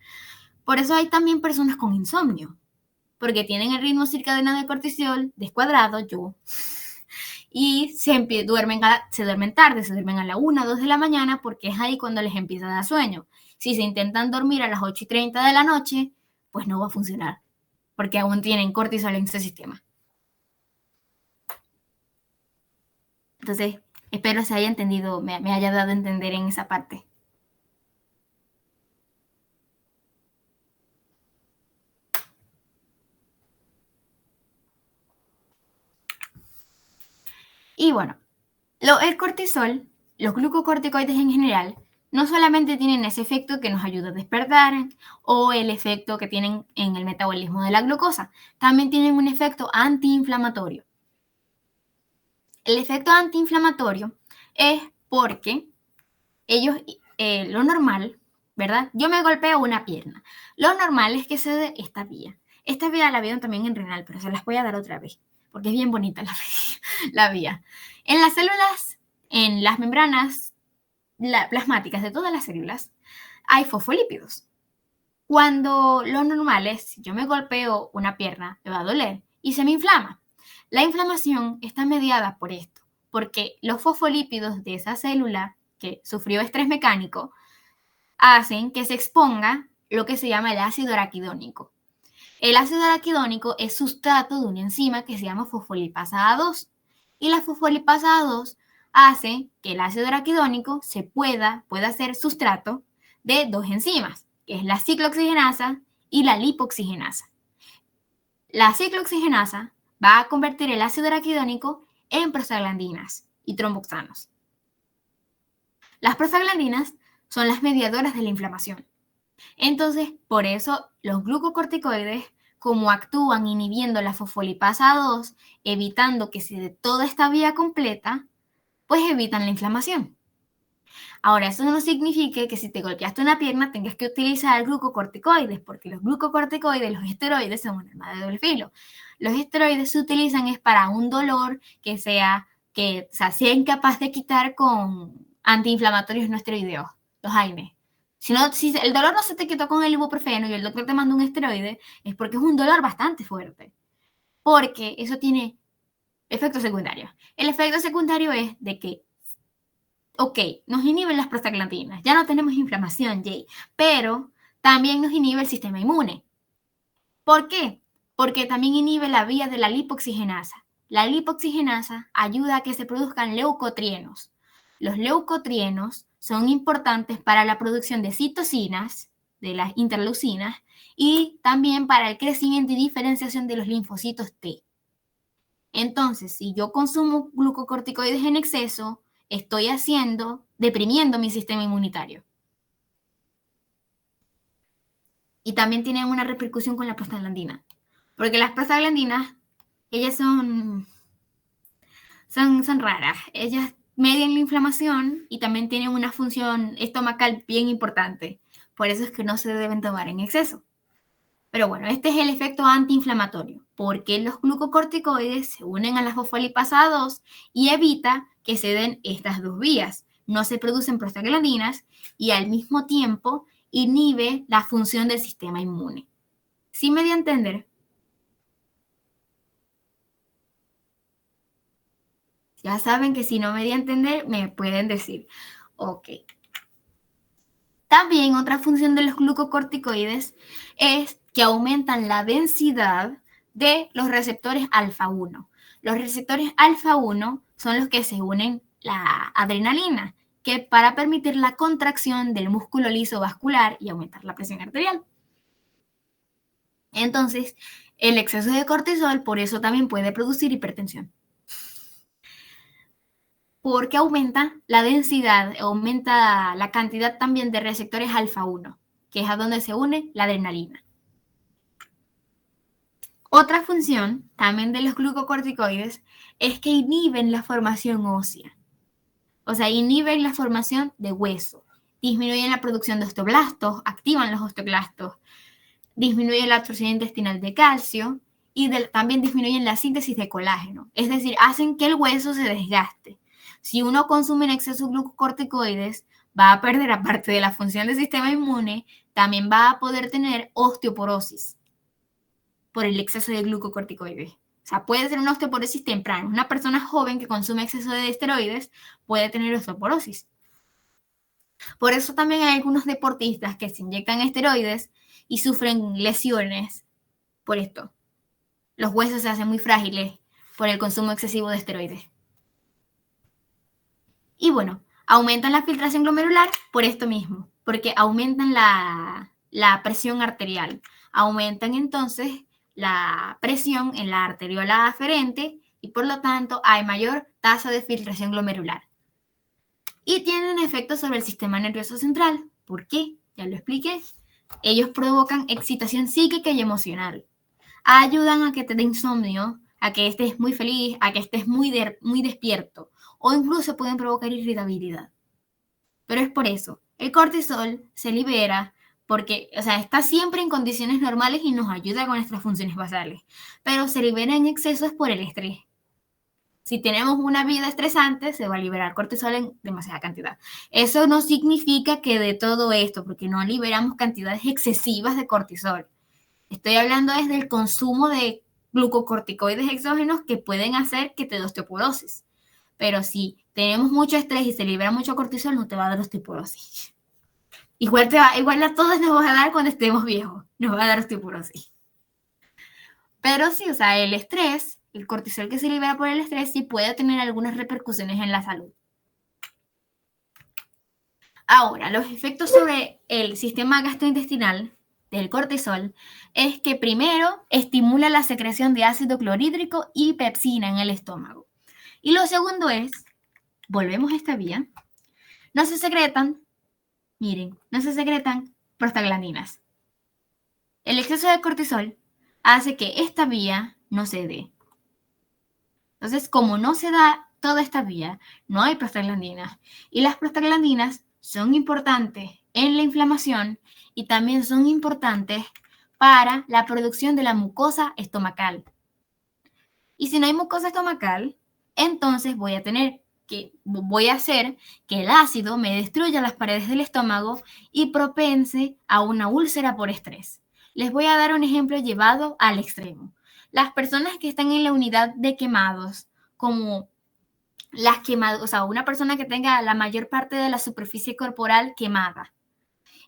Por eso hay también personas con insomnio, porque tienen el ritmo circadiano de cortisol descuadrado, y se duermen tarde, se duermen a la 1, 2 de la mañana porque es ahí cuando les empieza a dar sueño. Si se intentan dormir a las 8:30 de la noche, pues no va a funcionar, porque aún tienen cortisol en ese sistema. Entonces, espero se haya entendido, me haya dado a entender en esa parte. Y bueno, el cortisol los glucocorticoides en general no solamente tienen ese efecto que nos ayuda a despertar o el efecto que tienen en el metabolismo de la glucosa, también tienen un efecto antiinflamatorio. El efecto antiinflamatorio es porque ellos, lo normal, ¿verdad? Yo me golpeo una pierna. Lo normal es que se dé esta vía. Esta vía la vieron también en renal, pero se las voy a dar otra vez, porque es bien bonita la vía. En las células, en las membranas plasmáticas de todas las células, hay fosfolípidos. Cuando lo normal es, si yo me golpeo una pierna, me va a doler y se me inflama. La inflamación está mediada por esto, porque los fosfolípidos de esa célula que sufrió estrés mecánico hacen que se exponga lo que se llama el ácido araquidónico. El ácido araquidónico es sustrato de una enzima que se llama fosfolipasa A2. Y la fosfolipasa A2 hace que el ácido araquidónico pueda ser sustrato de dos enzimas, que es la ciclooxigenasa y la lipoxigenasa. La ciclooxigenasa va a convertir el ácido araquidónico en prostaglandinas y tromboxanos. Las prostaglandinas son las mediadoras de la inflamación. Entonces, por eso los glucocorticoides, como actúan inhibiendo la fosfolipasa 2, evitando que se dé toda esta vía completa, pues evitan la inflamación. Ahora, eso no significa que si te golpeaste una pierna tengas que utilizar glucocorticoides, porque los glucocorticoides, los esteroides, son un arma de doble filo. Los esteroides se utilizan es para un dolor que sea incapaz de quitar con antiinflamatorios no esteroideos, los AINE. Si el dolor no se te quitó con el ibuprofeno y el doctor te manda un esteroide, es porque es un dolor bastante fuerte. Porque eso tiene efectos secundarios. El efecto secundario es de que, ok, nos inhiben las prostaglandinas, ya no tenemos inflamación, Jay, pero también nos inhibe el sistema inmune. ¿Por qué? Porque también inhibe la vía de la lipoxigenasa. La lipoxigenasa ayuda a que se produzcan leucotrienos. Los leucotrienos son importantes para la producción de citocinas, de las interleucinas, y también para el crecimiento y diferenciación de los linfocitos T. Entonces, si yo consumo glucocorticoides en exceso, estoy deprimiendo mi sistema inmunitario. Y también tienen una repercusión con la prostaglandina. Porque las prostaglandinas, ellas son raras. Ellas median la inflamación y también tienen una función estomacal bien importante. Por eso es que no se deben tomar en exceso. Pero bueno, este es el efecto antiinflamatorio, porque los glucocorticoides se unen a la fosfolipasa 2 y evita que se den estas dos vías. No se producen prostaglandinas y al mismo tiempo inhibe la función del sistema inmune. ¿Sí me dio a entender? Ya saben que si no me di a entender, me pueden decir. Ok. También otra función de los glucocorticoides es que aumentan la densidad de los receptores alfa-1. Los receptores alfa-1 son los que se unen la adrenalina, que para permitir la contracción del músculo liso vascular y aumentar la presión arterial. Entonces, el exceso de cortisol por eso también puede producir hipertensión. Porque aumenta la densidad, aumenta la cantidad también de receptores alfa-1, que es a donde se une la adrenalina. Otra función también de los glucocorticoides es que inhiben la formación ósea. O sea, inhiben la formación de hueso, disminuyen la producción de osteoblastos, activan los osteoblastos, disminuyen la absorción intestinal de calcio y también disminuyen la síntesis de colágeno. Es decir, hacen que el hueso se desgaste. Si uno consume en exceso glucocorticoides, va a perder, aparte de la función del sistema inmune, también va a poder tener osteoporosis por el exceso de glucocorticoides. O sea, puede ser una osteoporosis temprana. Una persona joven que consume exceso de esteroides puede tener osteoporosis. Por eso también hay algunos deportistas que se inyectan esteroides y sufren lesiones por esto. Los huesos se hacen muy frágiles por el consumo excesivo de esteroides. Y bueno, aumentan la filtración glomerular por esto mismo, porque aumentan la presión arterial. Aumentan entonces la presión en la arteriola aferente y por lo tanto hay mayor tasa de filtración glomerular. y tienen efectos sobre el sistema nervioso central. ¿Por qué? Ya lo expliqué. Ellos provocan excitación psíquica y emocional. Ayudan a que te dé insomnio, a que estés muy feliz, a que estés muy despierto, o incluso pueden provocar irritabilidad. Pero es por eso, el cortisol se libera porque, o sea, está siempre en condiciones normales y nos ayuda con nuestras funciones basales, pero se libera en excesos por el estrés. Si tenemos una vida estresante, se va a liberar cortisol en demasiada cantidad. Eso no significa que de todo esto, porque no liberamos cantidades excesivas de cortisol. Estoy hablando desde el consumo de glucocorticoides exógenos que pueden hacer que te dé osteoporosis. Pero si tenemos mucho estrés y se libera mucho cortisol, no te va a dar osteoporosis. Igual a todos nos va a dar cuando estemos viejos, nos va a dar osteoporosis. Pero sí, o sea, el estrés, el cortisol que se libera por el estrés, sí puede tener algunas repercusiones en la salud. Ahora, los efectos sobre el sistema gastrointestinal del cortisol es que primero estimula la secreción de ácido clorhídrico y pepsina en el estómago. Y lo segundo es, volvemos a esta vía, no se secretan prostaglandinas. El exceso de cortisol hace que esta vía no se dé. Entonces, como no se da toda esta vía, no hay prostaglandinas. Y las prostaglandinas son importantes en la inflamación y también son importantes para la producción de la mucosa estomacal. Y si no hay mucosa estomacal, entonces voy a hacer que el ácido me destruya las paredes del estómago y propense a una úlcera por estrés. Les voy a dar un ejemplo llevado al extremo. Las personas que están en la unidad de quemados, como las quemadas, o sea, una persona que tenga la mayor parte de la superficie corporal quemada,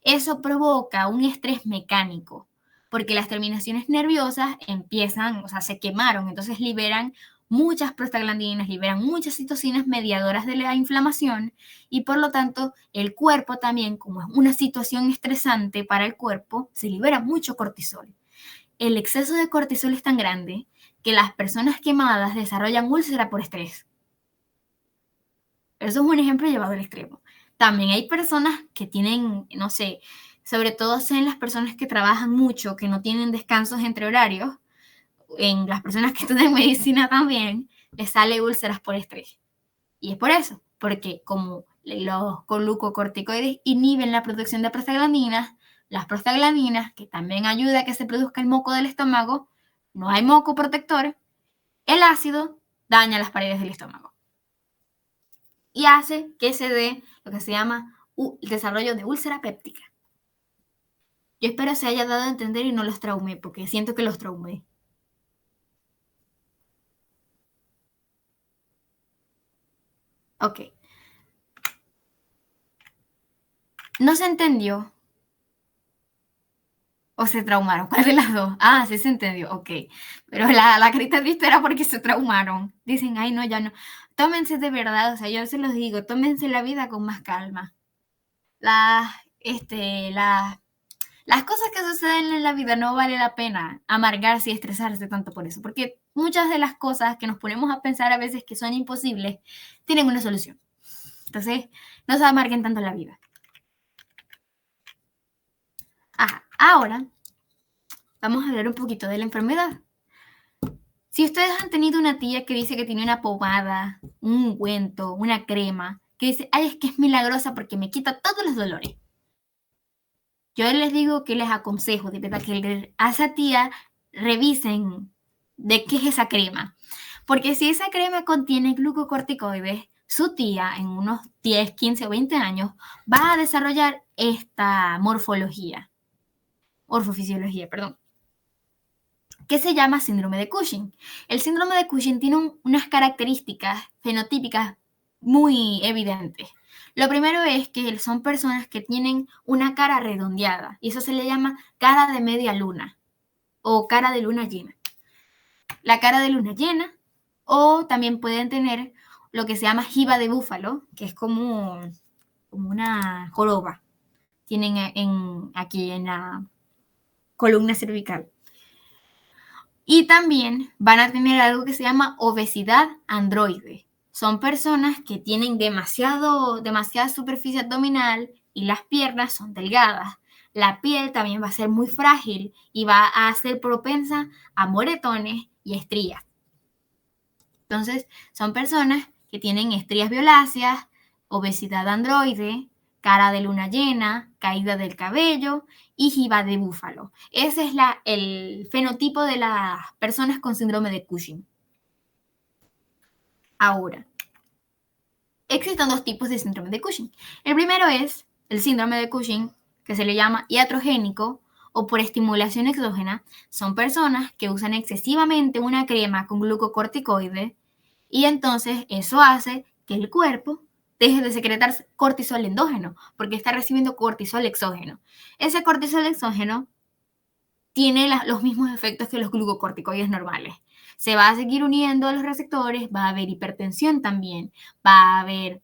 eso provoca un estrés mecánico, porque las terminaciones nerviosas empiezan, o sea, se quemaron, entonces liberan muchas prostaglandinas, liberan muchas citocinas mediadoras de la inflamación y por lo tanto el cuerpo también, como es una situación estresante para el cuerpo, se libera mucho cortisol. El exceso de cortisol es tan grande que las personas quemadas desarrollan úlcera por estrés. Eso es un ejemplo llevado al extremo. También hay personas que tienen, no sé, sobre todo en las personas que trabajan mucho, que no tienen descansos entre horarios, en las personas que estudian medicina también, les sale úlceras por estrés. Y es por eso, porque como los glucocorticoides inhiben la producción de prostaglandinas, las prostaglandinas, que también ayuda a que se produzca el moco del estómago, no hay moco protector, el ácido daña las paredes del estómago y hace que se dé lo que se llama el desarrollo de úlcera péptica. Yo espero se haya dado a entender y no los traumé, porque siento que los traumé. Ok. ¿No se entendió? ¿O se traumaron? ¿Cuál de las dos? Ah, sí se entendió, ok. Pero la carita triste era porque se traumaron. Dicen, ay, no, ya no. Tómense de verdad, o sea, yo se los digo, tómense la vida con más calma. Las cosas que suceden en la vida no vale la pena amargarse y estresarse tanto por eso, porque muchas de las cosas que nos ponemos a pensar a veces que son imposibles tienen una solución. Entonces, no se amarguen tanto la vida. Ahora vamos a hablar un poquito de la enfermedad. Si ustedes han tenido una tía que dice que tiene una pomada, un ungüento, una crema, que dice, ay, es que es milagrosa porque me quita todos los dolores. Yo les digo que les aconsejo, de verdad, que a esa tía revisen de qué es esa crema. Porque si esa crema contiene glucocorticoides, su tía en unos 10, 15 o 20 años va a desarrollar esta morfofisiología, que se llama síndrome de Cushing. El síndrome de Cushing tiene unas características fenotípicas muy evidentes. Lo primero es que son personas que tienen una cara redondeada y eso se le llama cara de media luna o cara de luna llena. La cara de luna llena, o también pueden tener lo que se llama jiba de búfalo, que es como una joroba. Tienen aquí en la columna cervical. Y también van a tener algo que se llama obesidad androide. son personas que tienen demasiada superficie abdominal y las piernas son delgadas. La piel también va a ser muy frágil y va a ser propensa a moretones y estrías. Entonces, son personas que tienen estrías violáceas, obesidad androide, cara de luna llena, caída del cabello y jiba de búfalo. Ese es el fenotipo de las personas con síndrome de Cushing. Ahora, existen dos tipos de síndrome de Cushing. El primero es el síndrome de Cushing, que se le llama iatrogénico o por estimulación exógena. Son personas que usan excesivamente una crema con glucocorticoide y entonces eso hace que el cuerpo deje de secretar cortisol endógeno porque está recibiendo cortisol exógeno. Ese cortisol exógeno tiene los mismos efectos que los glucocorticoides normales. Se va a seguir uniendo a los receptores, va a haber hipertensión también, va a haber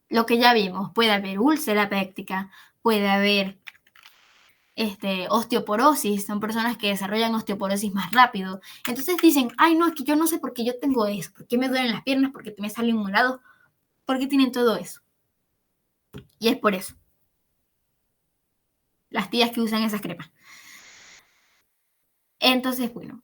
lo que ya vimos, puede haber úlcera péptica, puede haber osteoporosis, son personas que desarrollan osteoporosis más rápido. Entonces dicen, ay, no, es que yo no sé por qué yo tengo eso, por qué me duelen las piernas, por qué me salen morados, por qué tienen todo eso. Y es por eso. Las tías que usan esas cremas. Entonces, bueno,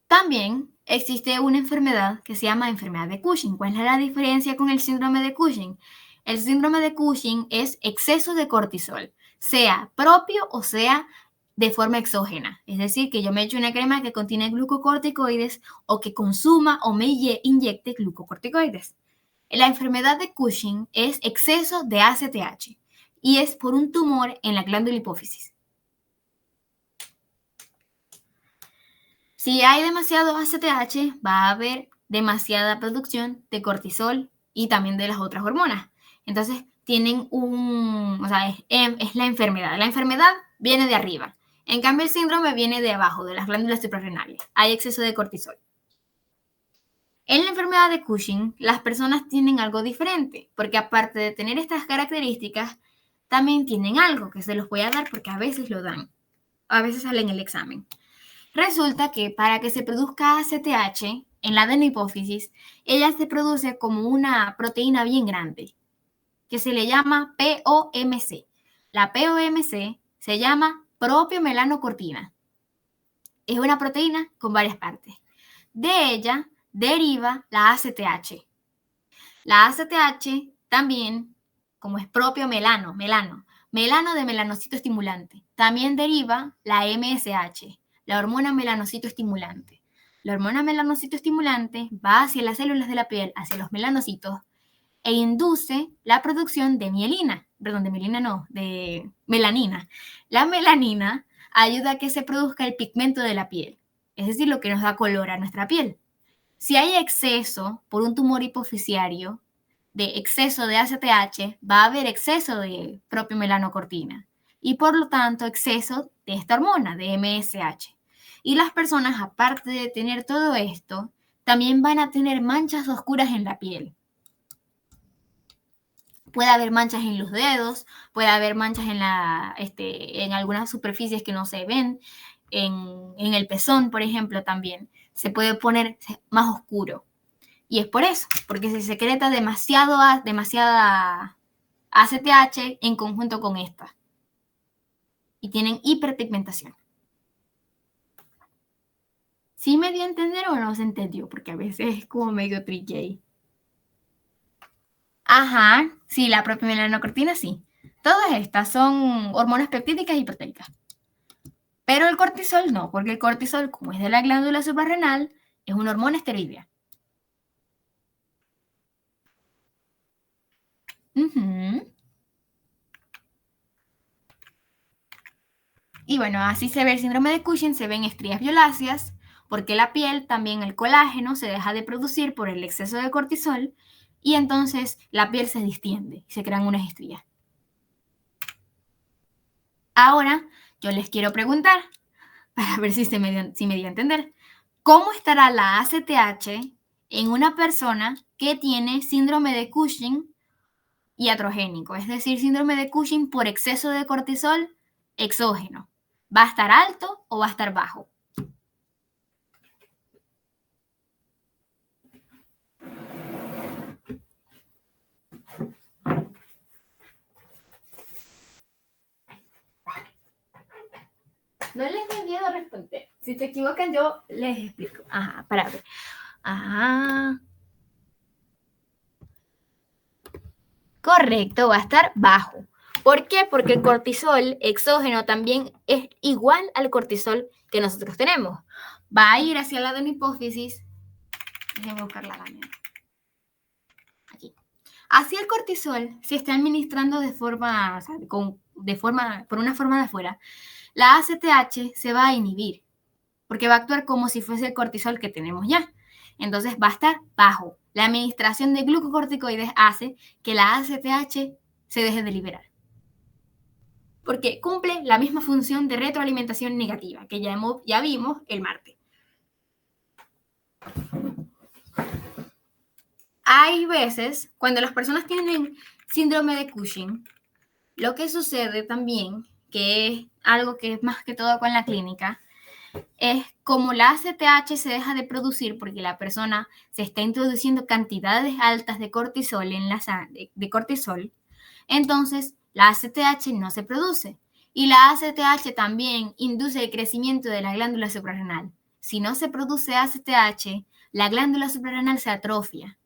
también existe una enfermedad que se llama enfermedad de Cushing. ¿Cuál es la diferencia con el síndrome de Cushing? El síndrome de Cushing es exceso de cortisol, sea propio o sea de forma exógena. Es decir, que yo me echo una crema que contiene glucocorticoides o que consuma o me inyecte glucocorticoides. La enfermedad de Cushing es exceso de ACTH y es por un tumor en la glándula hipófisis. Si hay demasiado ACTH, va a haber demasiada producción de cortisol y también de las otras hormonas. Entonces, tienen es la enfermedad. La enfermedad viene de arriba. En cambio, el síndrome viene de abajo, de las glándulas suprarrenales. Hay exceso de cortisol. En la enfermedad de Cushing, las personas tienen algo diferente, porque aparte de tener estas características, también tienen algo que se los voy a dar porque a veces lo dan. A veces sale en el examen. Resulta que para que se produzca ACTH en la adenohipófisis, ella se produce como una proteína bien grande, que se le llama POMC. La POMC se llama propiomelanocortina. Es una proteína con varias partes. De ella deriva la ACTH. La ACTH también, como es propio melano de melanocito estimulante, también deriva la MSH, la hormona melanocito estimulante. La hormona melanocito estimulante va hacia las células de la piel, hacia los melanocitos, e induce la producción de de melanina. La melanina ayuda a que se produzca el pigmento de la piel, es decir, lo que nos da color a nuestra piel. Si hay exceso por un tumor hipofisiario de exceso de ACTH, va a haber exceso de propiomelanocortina y por lo tanto exceso de esta hormona, de MSH. Y las personas, aparte de tener todo esto, también van a tener manchas oscuras en la piel. Puede haber manchas en los dedos, puede haber manchas en algunas superficies que no se ven, en el pezón, por ejemplo, también. Se puede poner más oscuro. Y es por eso, porque se secreta demasiada ACTH en conjunto con esta. Y tienen hiperpigmentación. ¿Sí me dio a entender o no se entendió? Porque a veces es como medio tricky. Ajá, sí, la propiomelanocortina sí. Todas estas son hormonas peptídicas y proteicas. Pero el cortisol no, porque el cortisol, como es de la glándula suprarrenal, es una hormona esteroidea. Y bueno, así se ve el síndrome de Cushing, se ven estrías violáceas, porque la piel, también el colágeno, se deja de producir por el exceso de cortisol, y entonces la piel se distiende y se crean unas estrías. Ahora, yo les quiero preguntar, para ver si me dio a entender, ¿cómo estará la ACTH en una persona que tiene síndrome de Cushing iatrogénico? Es decir, síndrome de Cushing por exceso de cortisol exógeno. ¿Va a estar alto o va a estar bajo? No les dé miedo responder. Si se equivocan, yo les explico. Ajá, para ver. Ajá. Correcto, va a estar bajo. ¿Por qué? Porque el cortisol exógeno también es igual al cortisol que nosotros tenemos. Va a ir hacia el lado de la hipófisis. Déjenme buscar la lámina. Aquí. Así el cortisol se está administrando de forma, o sea, por una forma de afuera. La ACTH se va a inhibir porque va a actuar como si fuese el cortisol que tenemos ya. Entonces va a estar bajo. La administración de glucocorticoides hace que la ACTH se deje de liberar, porque cumple la misma función de retroalimentación negativa que ya vimos el martes. Hay veces, cuando las personas tienen síndrome de Cushing, lo que sucede también, que es algo que es más que todo con la clínica, es como la ACTH se deja de producir porque la persona se está introduciendo cantidades altas de cortisol en la sangre, entonces la ACTH no se produce. Y la ACTH también induce el crecimiento de la glándula suprarrenal. Si no se produce ACTH, la glándula suprarrenal se atrofia.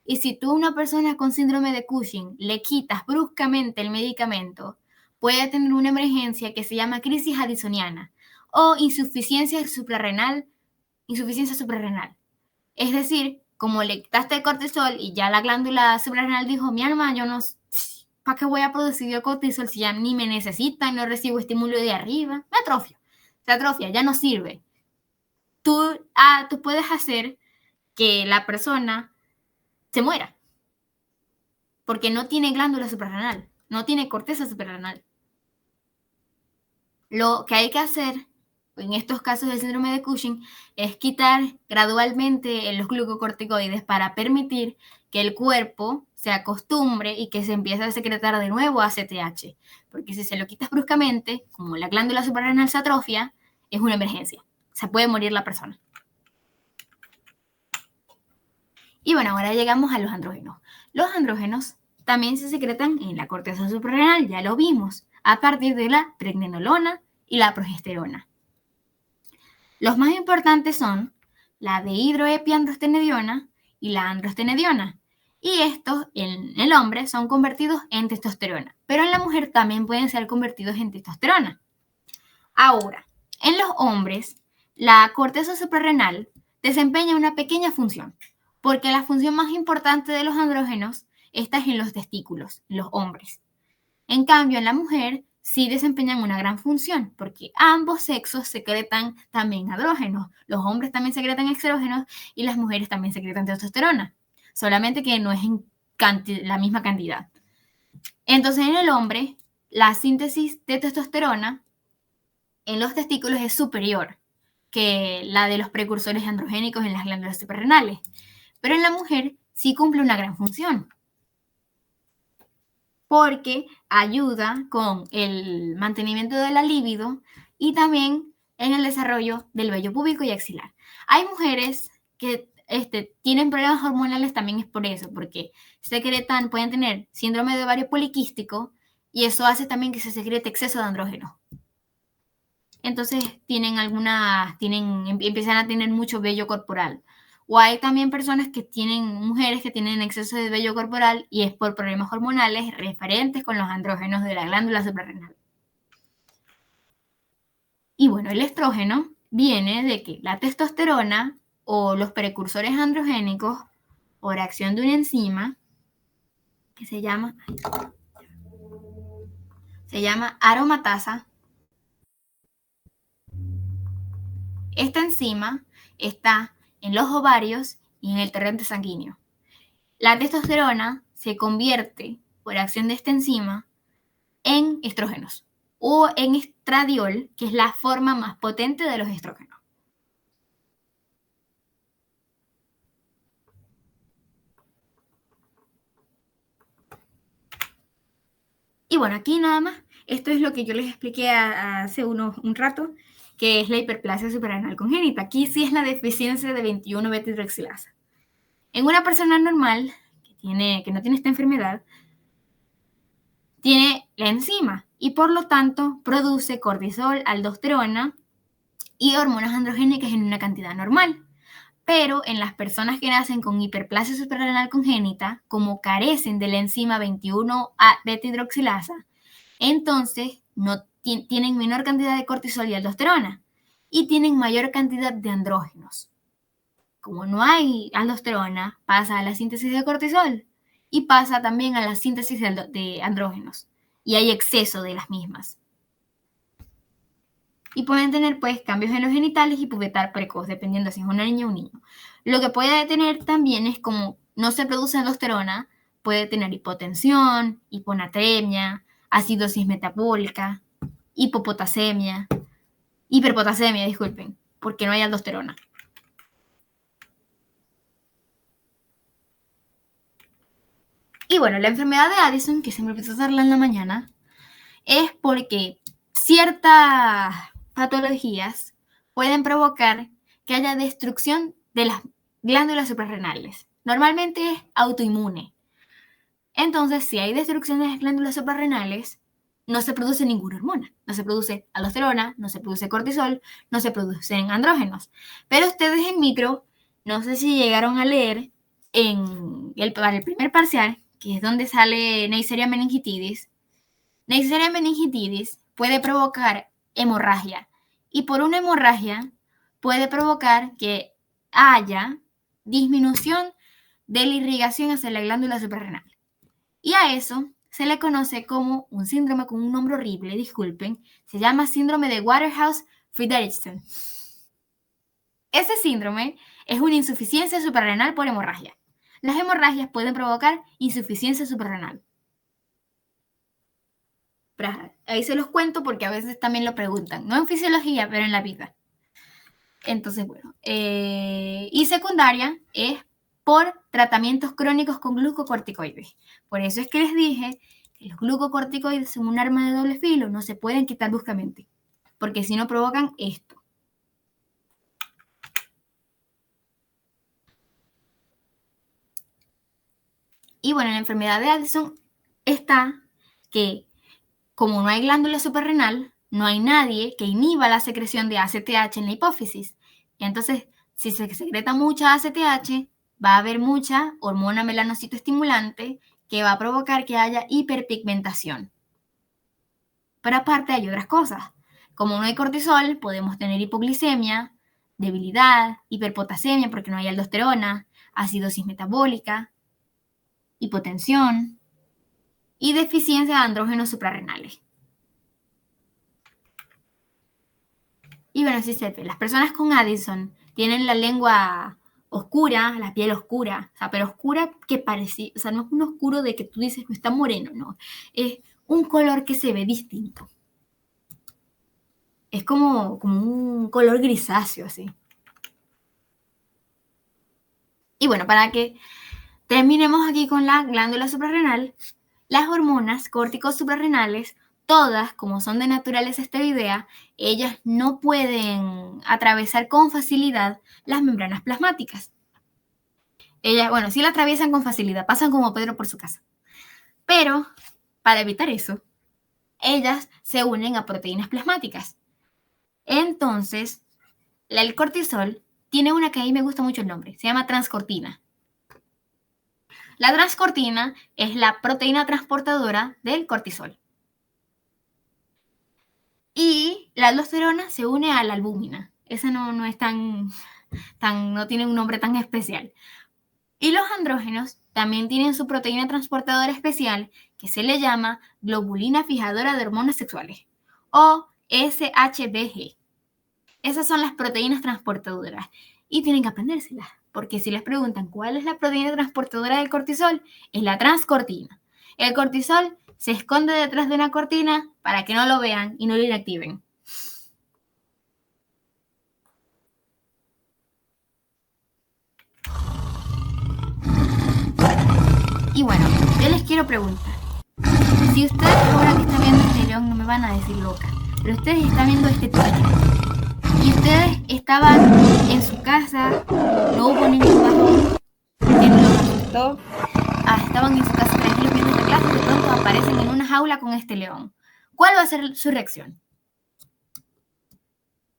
Y si tú a una persona con síndrome de Cushing le quitas bruscamente el medicamento, puede tener una emergencia que se llama crisis addisoniana o insuficiencia suprarrenal. Es decir, como le quitaste el cortisol y ya la glándula suprarrenal dijo, mi alma, yo no, ¿para qué voy a producir el cortisol si ya ni me necesitan, no recibo estímulo de arriba? Me atrofio, se atrofia, ya no sirve. Tú puedes hacer que la persona se muera porque no tiene glándula suprarrenal, no tiene corteza suprarrenal. Lo que hay que hacer en estos casos de síndrome de Cushing es quitar gradualmente los glucocorticoides para permitir que el cuerpo se acostumbre y que se empiece a secretar de nuevo ACTH. Porque si se lo quitas bruscamente, como la glándula suprarrenal se atrofia, es una emergencia. Se puede morir la persona. Y bueno, ahora llegamos a los andrógenos. Los andrógenos también se secretan en la corteza suprarrenal, ya lo vimos, a partir de la pregnenolona y la progesterona. Los más importantes son la dehidroepiandrostenediona y la androstenediona. Y estos en el hombre son convertidos en testosterona, pero en la mujer también pueden ser convertidos en testosterona. Ahora, en los hombres, la corteza suprarrenal desempeña una pequeña función, porque la función más importante de los andrógenos está en los testículos, en los hombres. En cambio, en la mujer sí desempeñan una gran función, porque ambos sexos secretan también andrógenos. Los hombres también secretan estrógenos y las mujeres también secretan testosterona, solamente que no es en la misma cantidad. Entonces, en el hombre, la síntesis de testosterona en los testículos es superior que la de los precursores androgénicos en las glándulas suprarrenales, pero en la mujer sí cumple una gran función, porque ayuda con el mantenimiento de la libido y también en el desarrollo del vello púbico y axilar. Hay mujeres que tienen problemas hormonales también es por eso, porque secretan, pueden tener síndrome de ovario poliquístico y eso hace también que se secrete exceso de andrógeno. Entonces empiezan a tener mucho vello corporal. O hay también mujeres que tienen exceso de vello corporal y es por problemas hormonales referentes con los andrógenos de la glándula suprarrenal. Y bueno, el estrógeno viene de que la testosterona o los precursores androgénicos, por acción de una enzima que se llama aromatasa. Esta enzima está en los ovarios y en el torrente sanguíneo. La testosterona se convierte, por acción de esta enzima, en estrógenos o en estradiol, que es la forma más potente de los estrógenos. Y bueno, aquí nada más, esto es lo que yo les expliqué hace un rato, que es la hiperplasia suprarrenal congénita. Aquí sí es la deficiencia de 21-beta-hidroxilasa. En una persona normal, que no tiene esta enfermedad, tiene la enzima y por lo tanto produce cortisol, aldosterona y hormonas androgénicas en una cantidad normal. Pero en las personas que nacen con hiperplasia suprarrenal congénita, como carecen de la enzima 21-beta-hidroxilasa, entonces no tienen menor cantidad de cortisol y aldosterona y tienen mayor cantidad de andrógenos. Como no hay aldosterona, pasa a la síntesis de cortisol y pasa también a la síntesis de andrógenos y hay exceso de las mismas. Y pueden tener pues cambios en los genitales y pubertad precoz, dependiendo si es una niña o un niño. Lo que puede tener también es como no se produce aldosterona, puede tener hipotensión, hiponatremia, acidosis metabólica, hiperpotasemia, disculpen, porque no hay aldosterona. Y bueno, la enfermedad de Addison, que siempre empiezo a hacerla en la mañana, es porque ciertas patologías pueden provocar que haya destrucción de las glándulas suprarrenales. Normalmente es autoinmune. Entonces, si hay destrucción de las glándulas suprarrenales, no se produce ninguna hormona. No se produce aldosterona, no se produce cortisol, no se producen andrógenos. Pero ustedes en micro, no sé si llegaron a leer para el primer parcial, que es donde sale Neisseria meningitidis. Neisseria meningitidis puede provocar hemorragia y por una hemorragia puede provocar que haya disminución de la irrigación hacia la glándula suprarrenal. Y a eso se le conoce como un síndrome con un nombre horrible, disculpen, se llama síndrome de Waterhouse-Friderichsen. Ese síndrome es una insuficiencia suprarrenal por hemorragia. Las hemorragias pueden provocar insuficiencia suprarrenal. Ahí se los cuento porque a veces también lo preguntan, no en fisiología, pero en la vida. Entonces, bueno, y secundaria es por tratamientos crónicos con glucocorticoides. Por eso es que les dije que los glucocorticoides son un arma de doble filo, no se pueden quitar bruscamente, porque si no provocan esto. Y bueno, en la enfermedad de Addison está que como no hay glándula suprarrenal, no hay nadie que inhiba la secreción de ACTH en la hipófisis. Y entonces, si se secreta mucha ACTH, va a haber mucha hormona melanocitoestimulante que va a provocar que haya hiperpigmentación. Pero aparte hay otras cosas. Como no hay cortisol, podemos tener hipoglicemia, debilidad, hiperpotasemia porque no hay aldosterona, acidosis metabólica, hipotensión y deficiencia de andrógenos suprarrenales. Y bueno, sí se ve. Las personas con Addison tienen la lengua oscura, la piel oscura, o sea, pero oscura que parece, o sea, no es un oscuro de que tú dices que está moreno, no. Es un color que se ve distinto. Es como un color grisáceo, así. Y bueno, para que terminemos aquí con la glándula suprarrenal, las hormonas córticos suprarrenales, todas, como son de naturaleza esteroidea, ellas no pueden atravesar con facilidad las membranas plasmáticas. Ellas, bueno, sí la atraviesan con facilidad, pasan como Pedro por su casa. Pero, para evitar eso, ellas se unen a proteínas plasmáticas. Entonces, el cortisol tiene una que a mí me gusta mucho el nombre, se llama transcortina. La transcortina es la proteína transportadora del cortisol. Y la aldosterona se une a la albúmina. Esa no es no tiene un nombre tan especial. Y los andrógenos también tienen su proteína transportadora especial que se le llama globulina fijadora de hormonas sexuales o SHBG. Esas son las proteínas transportadoras y tienen que aprendérselas porque si les preguntan cuál es la proteína transportadora del cortisol, es la transcortina. El cortisol se esconde detrás de una cortina para que no lo vean y no lo inactiven. Y bueno, yo les quiero preguntar. Si ustedes ahora que están viendo este león no me van a decir loca, pero ustedes están viendo este trailer y ustedes estaban en su casa, no hubo ningún bajón, que no los asustó, estaban en su casa tranquilos viendo esta clase y de pronto aparecen en una jaula con este león. ¿Cuál va a ser su reacción?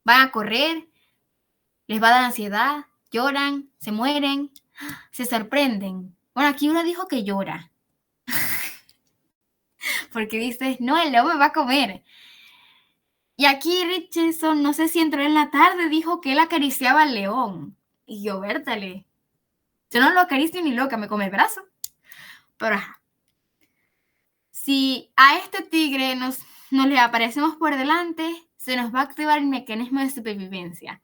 Van a correr, les va a dar ansiedad, lloran, se mueren, se sorprenden. Bueno, aquí uno dijo que llora. Porque dices, no, el león me va a comer. Y aquí Richardson, no sé si entró en la tarde, dijo que él acariciaba al león. Y yo, vértale. Yo no lo acaricio ni loca, me come el brazo. Pero ajá. Si a este tigre nos le aparecemos por delante, se nos va a activar el mecanismo de supervivencia.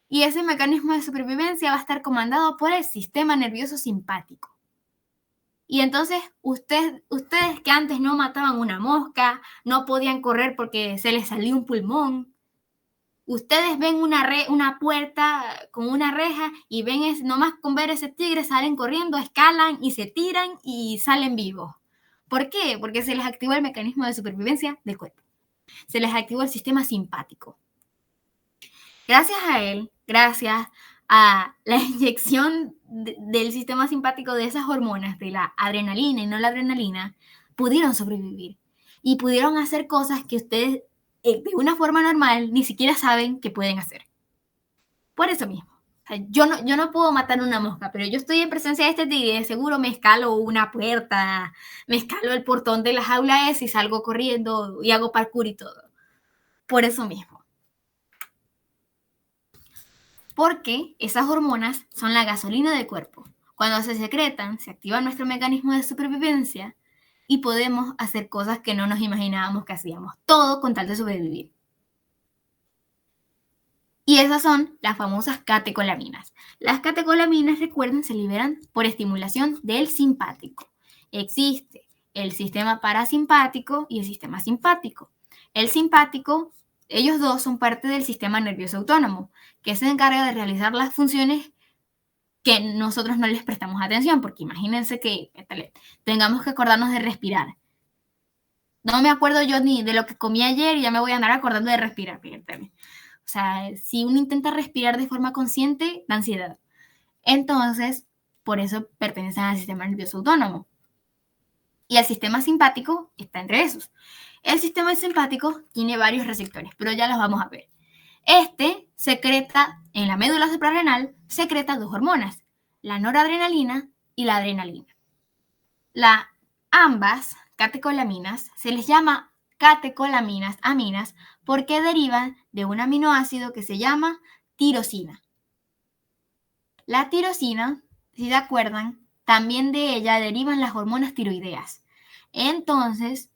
Y ese mecanismo de supervivencia va a estar comandado por el sistema nervioso simpático. Y entonces ustedes que antes no mataban una mosca, no podían correr porque se les salió un pulmón, ustedes ven una puerta con una reja y ven nomás con ver ese tigre salen corriendo, escalan y se tiran y salen vivos. ¿Por qué? Porque se les activó el mecanismo de supervivencia del cuerpo. Se les activó el sistema simpático. Gracias a él, gracias a la inyección del sistema simpático de esas hormonas, de la adrenalina y no la adrenalina, pudieron sobrevivir y pudieron hacer cosas que ustedes de una forma normal ni siquiera saben que pueden hacer. Por eso mismo. O sea, yo no puedo matar una mosca, pero yo estoy en presencia de este tigre, seguro me escalo una puerta, me escalo el portón de la jaula esa y salgo corriendo y hago parkour y todo. Por eso mismo. Porque esas hormonas son la gasolina del cuerpo. Cuando se secretan, se activa nuestro mecanismo de supervivencia y podemos hacer cosas que no nos imaginábamos que hacíamos. Todo con tal de sobrevivir. Y esas son las famosas catecolaminas. Las catecolaminas, recuerden, se liberan por estimulación del simpático. Existe el sistema parasimpático y el sistema simpático. El simpático, ellos dos son parte del sistema nervioso autónomo, que se encarga de realizar las funciones que nosotros no les prestamos atención, porque imagínense que tengamos que acordarnos de respirar. No me acuerdo yo ni de lo que comí ayer y ya me voy a andar acordando de respirar, fíjate. O sea, si uno intenta respirar de forma consciente, da ansiedad. Entonces, por eso pertenecen al sistema nervioso autónomo. Y el sistema simpático está entre esos. El sistema simpático tiene varios receptores, pero ya los vamos a ver. Este secreta, en la médula suprarrenal, secreta dos hormonas, la noradrenalina y la adrenalina. Ambas catecolaminas se les llama catecolaminas aminas porque derivan de un aminoácido que se llama tirosina. La tirosina, si se acuerdan, también de ella derivan las hormonas tiroideas. Entonces,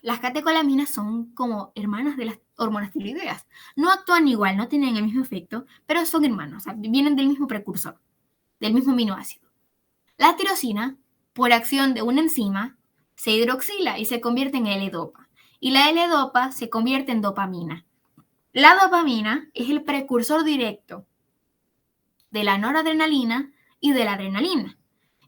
las catecolaminas son como hermanas de las hormonas tiroideas. No actúan igual, no tienen el mismo efecto, pero son hermanos, o sea, vienen del mismo precursor, del mismo aminoácido. La tirosina, por acción de una enzima, se hidroxila y se convierte en L-dopa. Y la L-dopa se convierte en dopamina. La dopamina es el precursor directo de la noradrenalina y de la adrenalina.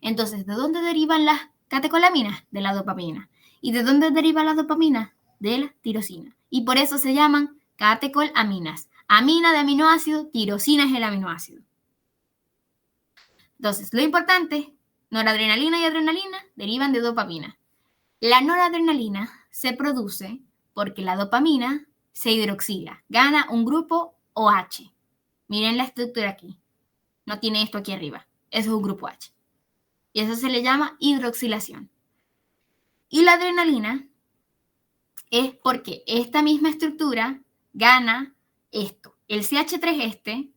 Entonces, ¿de dónde derivan las catecolaminas? De la dopamina. ¿Y de dónde deriva la dopamina? De la tirosina. Y por eso se llaman catecolaminas. Amina de aminoácido, tirosina es el aminoácido. Entonces, lo importante, noradrenalina y adrenalina derivan de dopamina. La noradrenalina se produce porque la dopamina se hidroxila, gana un grupo OH. Miren la estructura aquí. No tiene esto aquí arriba. Eso es un grupo H. Y eso se le llama hidroxilación. Y la adrenalina es porque esta misma estructura gana esto. El CH3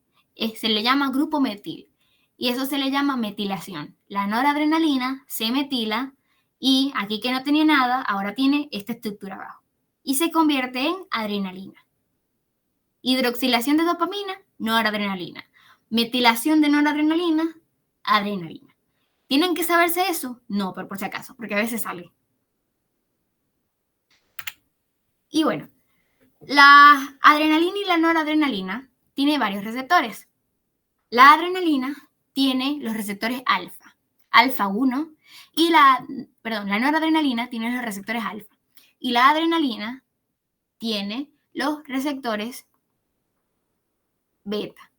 se le llama grupo metil. Y eso se le llama metilación. La noradrenalina se metila y aquí que no tenía nada, ahora tiene esta estructura abajo. Y se convierte en adrenalina. Hidroxilación de dopamina, noradrenalina. Metilación de noradrenalina, adrenalina. ¿Tienen que saberse eso? No, pero por si acaso, porque a veces sale. Y bueno, la adrenalina y la noradrenalina tienen varios receptores. La adrenalina tiene los receptores alfa 1, y la noradrenalina tiene los receptores alfa. Y la adrenalina tiene los receptores beta.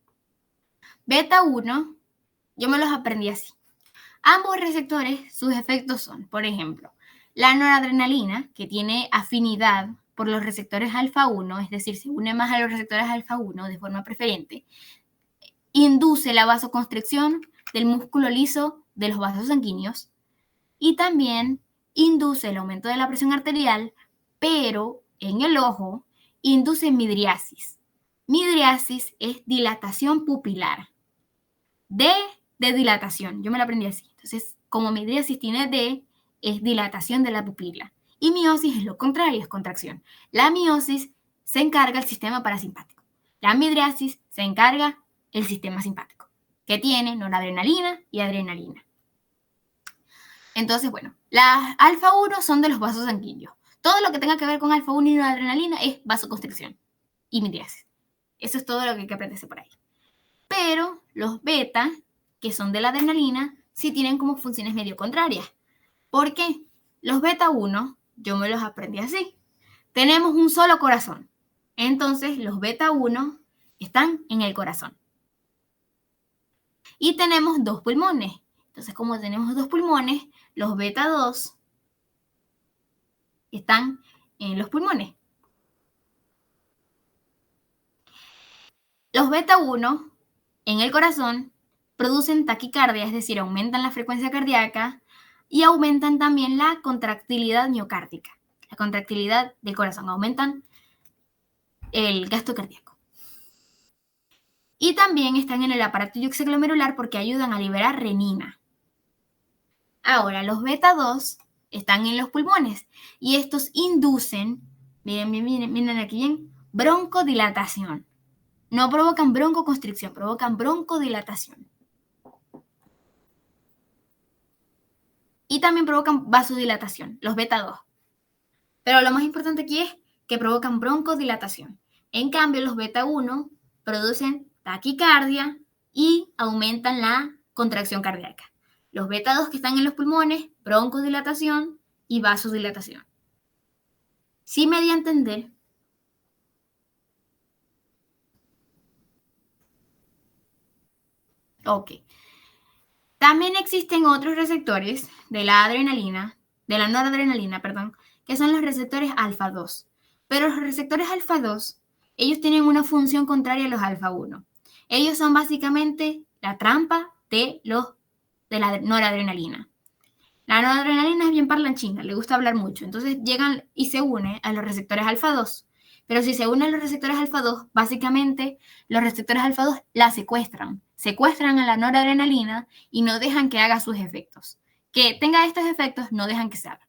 Beta 1, yo me los aprendí así. Ambos receptores, sus efectos son, por ejemplo, la noradrenalina, que tiene afinidad por los receptores alfa 1, es decir, se une más a los receptores alfa 1 de forma preferente, induce la vasoconstricción del músculo liso de los vasos sanguíneos y también induce el aumento de la presión arterial, pero en el ojo induce midriasis. Midriasis es dilatación pupilar. D de dilatación, yo me la aprendí así. Entonces, como midriasis tiene D, es dilatación de la pupila. Y miosis es lo contrario, es contracción. La miosis se encarga el sistema parasimpático. La midriasis se encarga el sistema simpático, que tiene noradrenalina y adrenalina. Entonces, bueno, las alfa 1 son de los vasos sanguíneos. Todo lo que tenga que ver con alfa 1 y noradrenalina es vasoconstricción y midriasis. Eso es todo lo que hay que aprenderse por ahí. Pero los beta, que son de la adrenalina, sí tienen como funciones medio contrarias. ¿Por qué? Los beta 1, yo me los aprendí así. Tenemos un solo corazón. Entonces, los beta 1 están en el corazón. Y tenemos dos pulmones. Entonces, como tenemos dos pulmones, los beta 2 están en los pulmones. Los beta 1 en el corazón producen taquicardia, es decir, aumentan la frecuencia cardíaca y aumentan también la contractilidad miocárdica, la contractilidad del corazón, aumentan el gasto cardíaco. Y también están en el aparato extraglomerular porque ayudan a liberar renina. Ahora, los beta 2 están en los pulmones y estos inducen, miren aquí bien, broncodilatación. No provocan broncoconstricción, provocan broncodilatación. Y también provocan vasodilatación, los beta 2. Pero lo más importante aquí es que provocan broncodilatación. En cambio, los beta 1 producen taquicardia y aumentan la contracción cardíaca. Los beta 2 que están en los pulmones, broncodilatación y vasodilatación. ¿Sí me di a entender? Ok. También existen otros receptores de la adrenalina, de la noradrenalina, perdón, que son los receptores alfa 2. Pero los receptores alfa 2, ellos tienen una función contraria a los alfa 1. Ellos son básicamente la trampa de la noradrenalina. La noradrenalina es bien parlanchina, le gusta hablar mucho, entonces llegan y se une a los receptores alfa 2. Pero si se unen a los receptores alfa 2, básicamente los receptores alfa 2 la secuestran a la noradrenalina y no dejan que haga sus efectos. Que tenga estos efectos no dejan que se haga.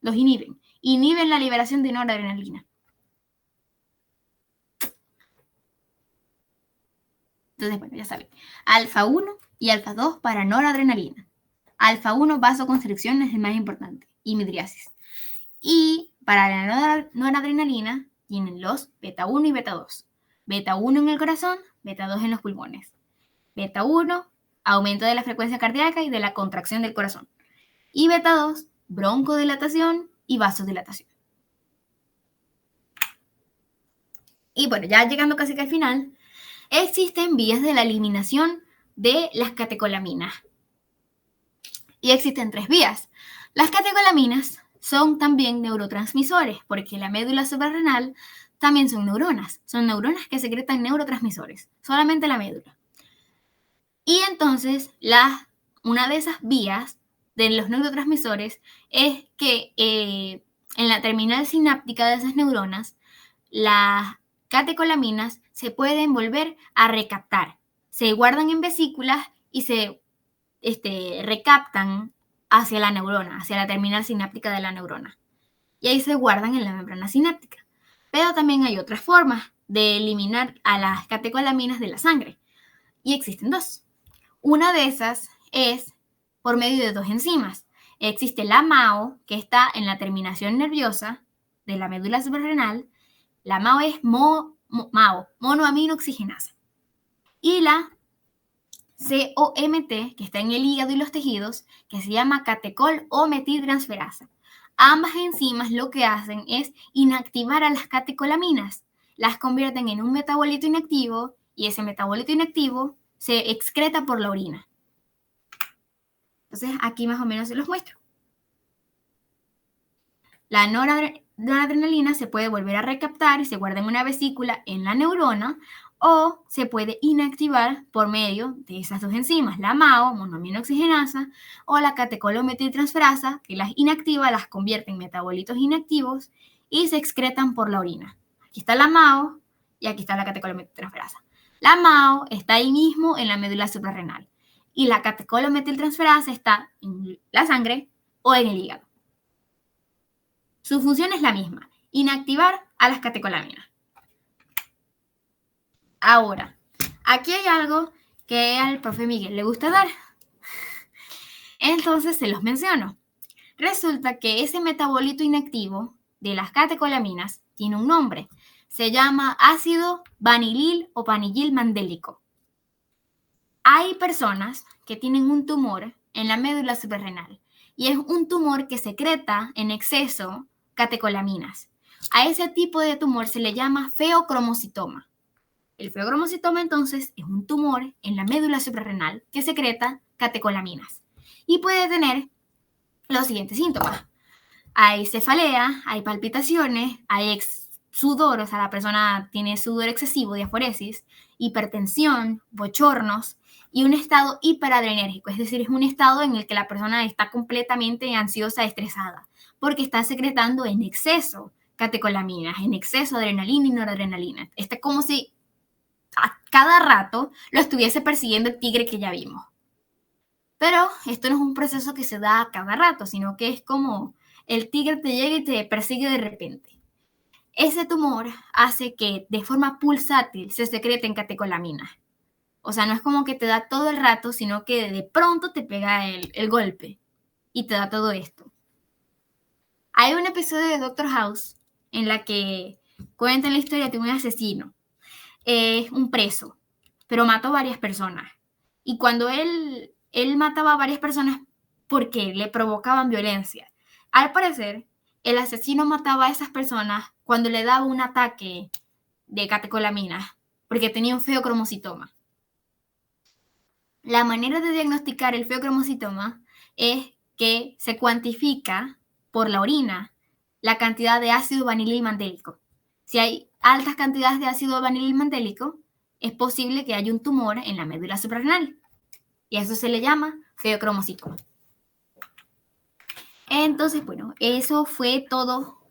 Los inhiben la liberación de noradrenalina. Entonces, bueno, ya saben, alfa 1 y alfa 2 para noradrenalina. Alfa 1, vasoconstricción es el más importante, y midriasis. Y para la noradrenalina tienen los beta 1 y beta 2. Beta 1 en el corazón, beta 2 en los pulmones. Beta 1, aumento de la frecuencia cardíaca y de la contracción del corazón. Y beta 2, broncodilatación y vasodilatación. Y bueno, ya llegando casi que al final, existen vías de la eliminación de las catecolaminas. Y existen 3 vías. Las catecolaminas son también neurotransmisores, porque la médula suprarrenal también son neuronas que secretan neurotransmisores, solamente la médula. Y entonces, una de esas vías de los neurotransmisores es que en la terminal sináptica de esas neuronas, las catecolaminas se pueden volver a recaptar. Se guardan en vesículas y se recaptan hacia la neurona, hacia la terminal sináptica de la neurona. Y ahí se guardan en la membrana sináptica. Pero también hay otras formas de eliminar a las catecolaminas de la sangre. Y existen 2. Una de esas es por medio de 2 enzimas. Existe la MAO, que está en la terminación nerviosa de la médula suprarrenal. La MAO es MAO, monoaminoxigenasa. Y la COMT, que está en el hígado y los tejidos, que se llama catecol o metiltransferasa. Ambas enzimas lo que hacen es inactivar a las catecolaminas. Las convierten en un metabolito inactivo y ese metabolito inactivo se excreta por la orina. Entonces, aquí más o menos se los muestro. La noradrenalina se puede volver a recaptar y se guarda en una vesícula en la neurona, o se puede inactivar por medio de esas dos enzimas, la MAO, monoamina oxigenasa, o la catecolometiltransferasa, que las inactiva, las convierte en metabolitos inactivos y se excretan por la orina. Aquí está la MAO y aquí está la catecolometiltransferasa. La MAO está ahí mismo en la médula suprarrenal y la catecolometiltransferasa está en la sangre o en el hígado. Su función es la misma, inactivar a las catecolaminas. Ahora, aquí hay algo que al profe Miguel le gusta dar. Entonces se los menciono. Resulta que ese metabolito inactivo de las catecolaminas tiene un nombre. Se llama ácido vanilil o vanillil mandélico. Hay personas que tienen un tumor en la médula suprarrenal y es un tumor que secreta en exceso catecolaminas. A ese tipo de tumor se le llama feocromocitoma. El feocromocitoma entonces es un tumor en la médula suprarrenal que secreta catecolaminas y puede tener los siguientes síntomas. Hay cefalea, hay palpitaciones, hay sudor, o sea, la persona tiene sudor excesivo, diaforesis, hipertensión, bochornos y un estado hiperadrenérgico, es decir, es un estado en el que la persona está completamente ansiosa, estresada, porque está secretando en exceso catecolaminas, en exceso adrenalina y noradrenalina. Está como si a cada rato lo estuviese persiguiendo el tigre que ya vimos. Pero esto no es un proceso que se da a cada rato, sino que es como el tigre te llega y te persigue de repente. Ese tumor hace que de forma pulsátil se secreten catecolaminas. O sea, no es como que te da todo el rato, sino que de pronto te pega el golpe y te da todo esto. Hay un episodio de Doctor House en la que cuentan la historia de un asesino. Es un preso, pero mató a varias personas. Y cuando él mataba a varias personas porque le provocaban violencia. Al parecer, el asesino mataba a esas personas cuando le daba un ataque de catecolaminas, porque tenía un feocromocitoma. La manera de diagnosticar el feocromocitoma es que se cuantifica por la orina la cantidad de ácido vanilil mandélico. Si hay altas cantidades de ácido vanilil mandélico, es posible que haya un tumor en la médula suprarrenal. Y a eso se le llama feocromocitoma. Entonces, bueno, eso fue todo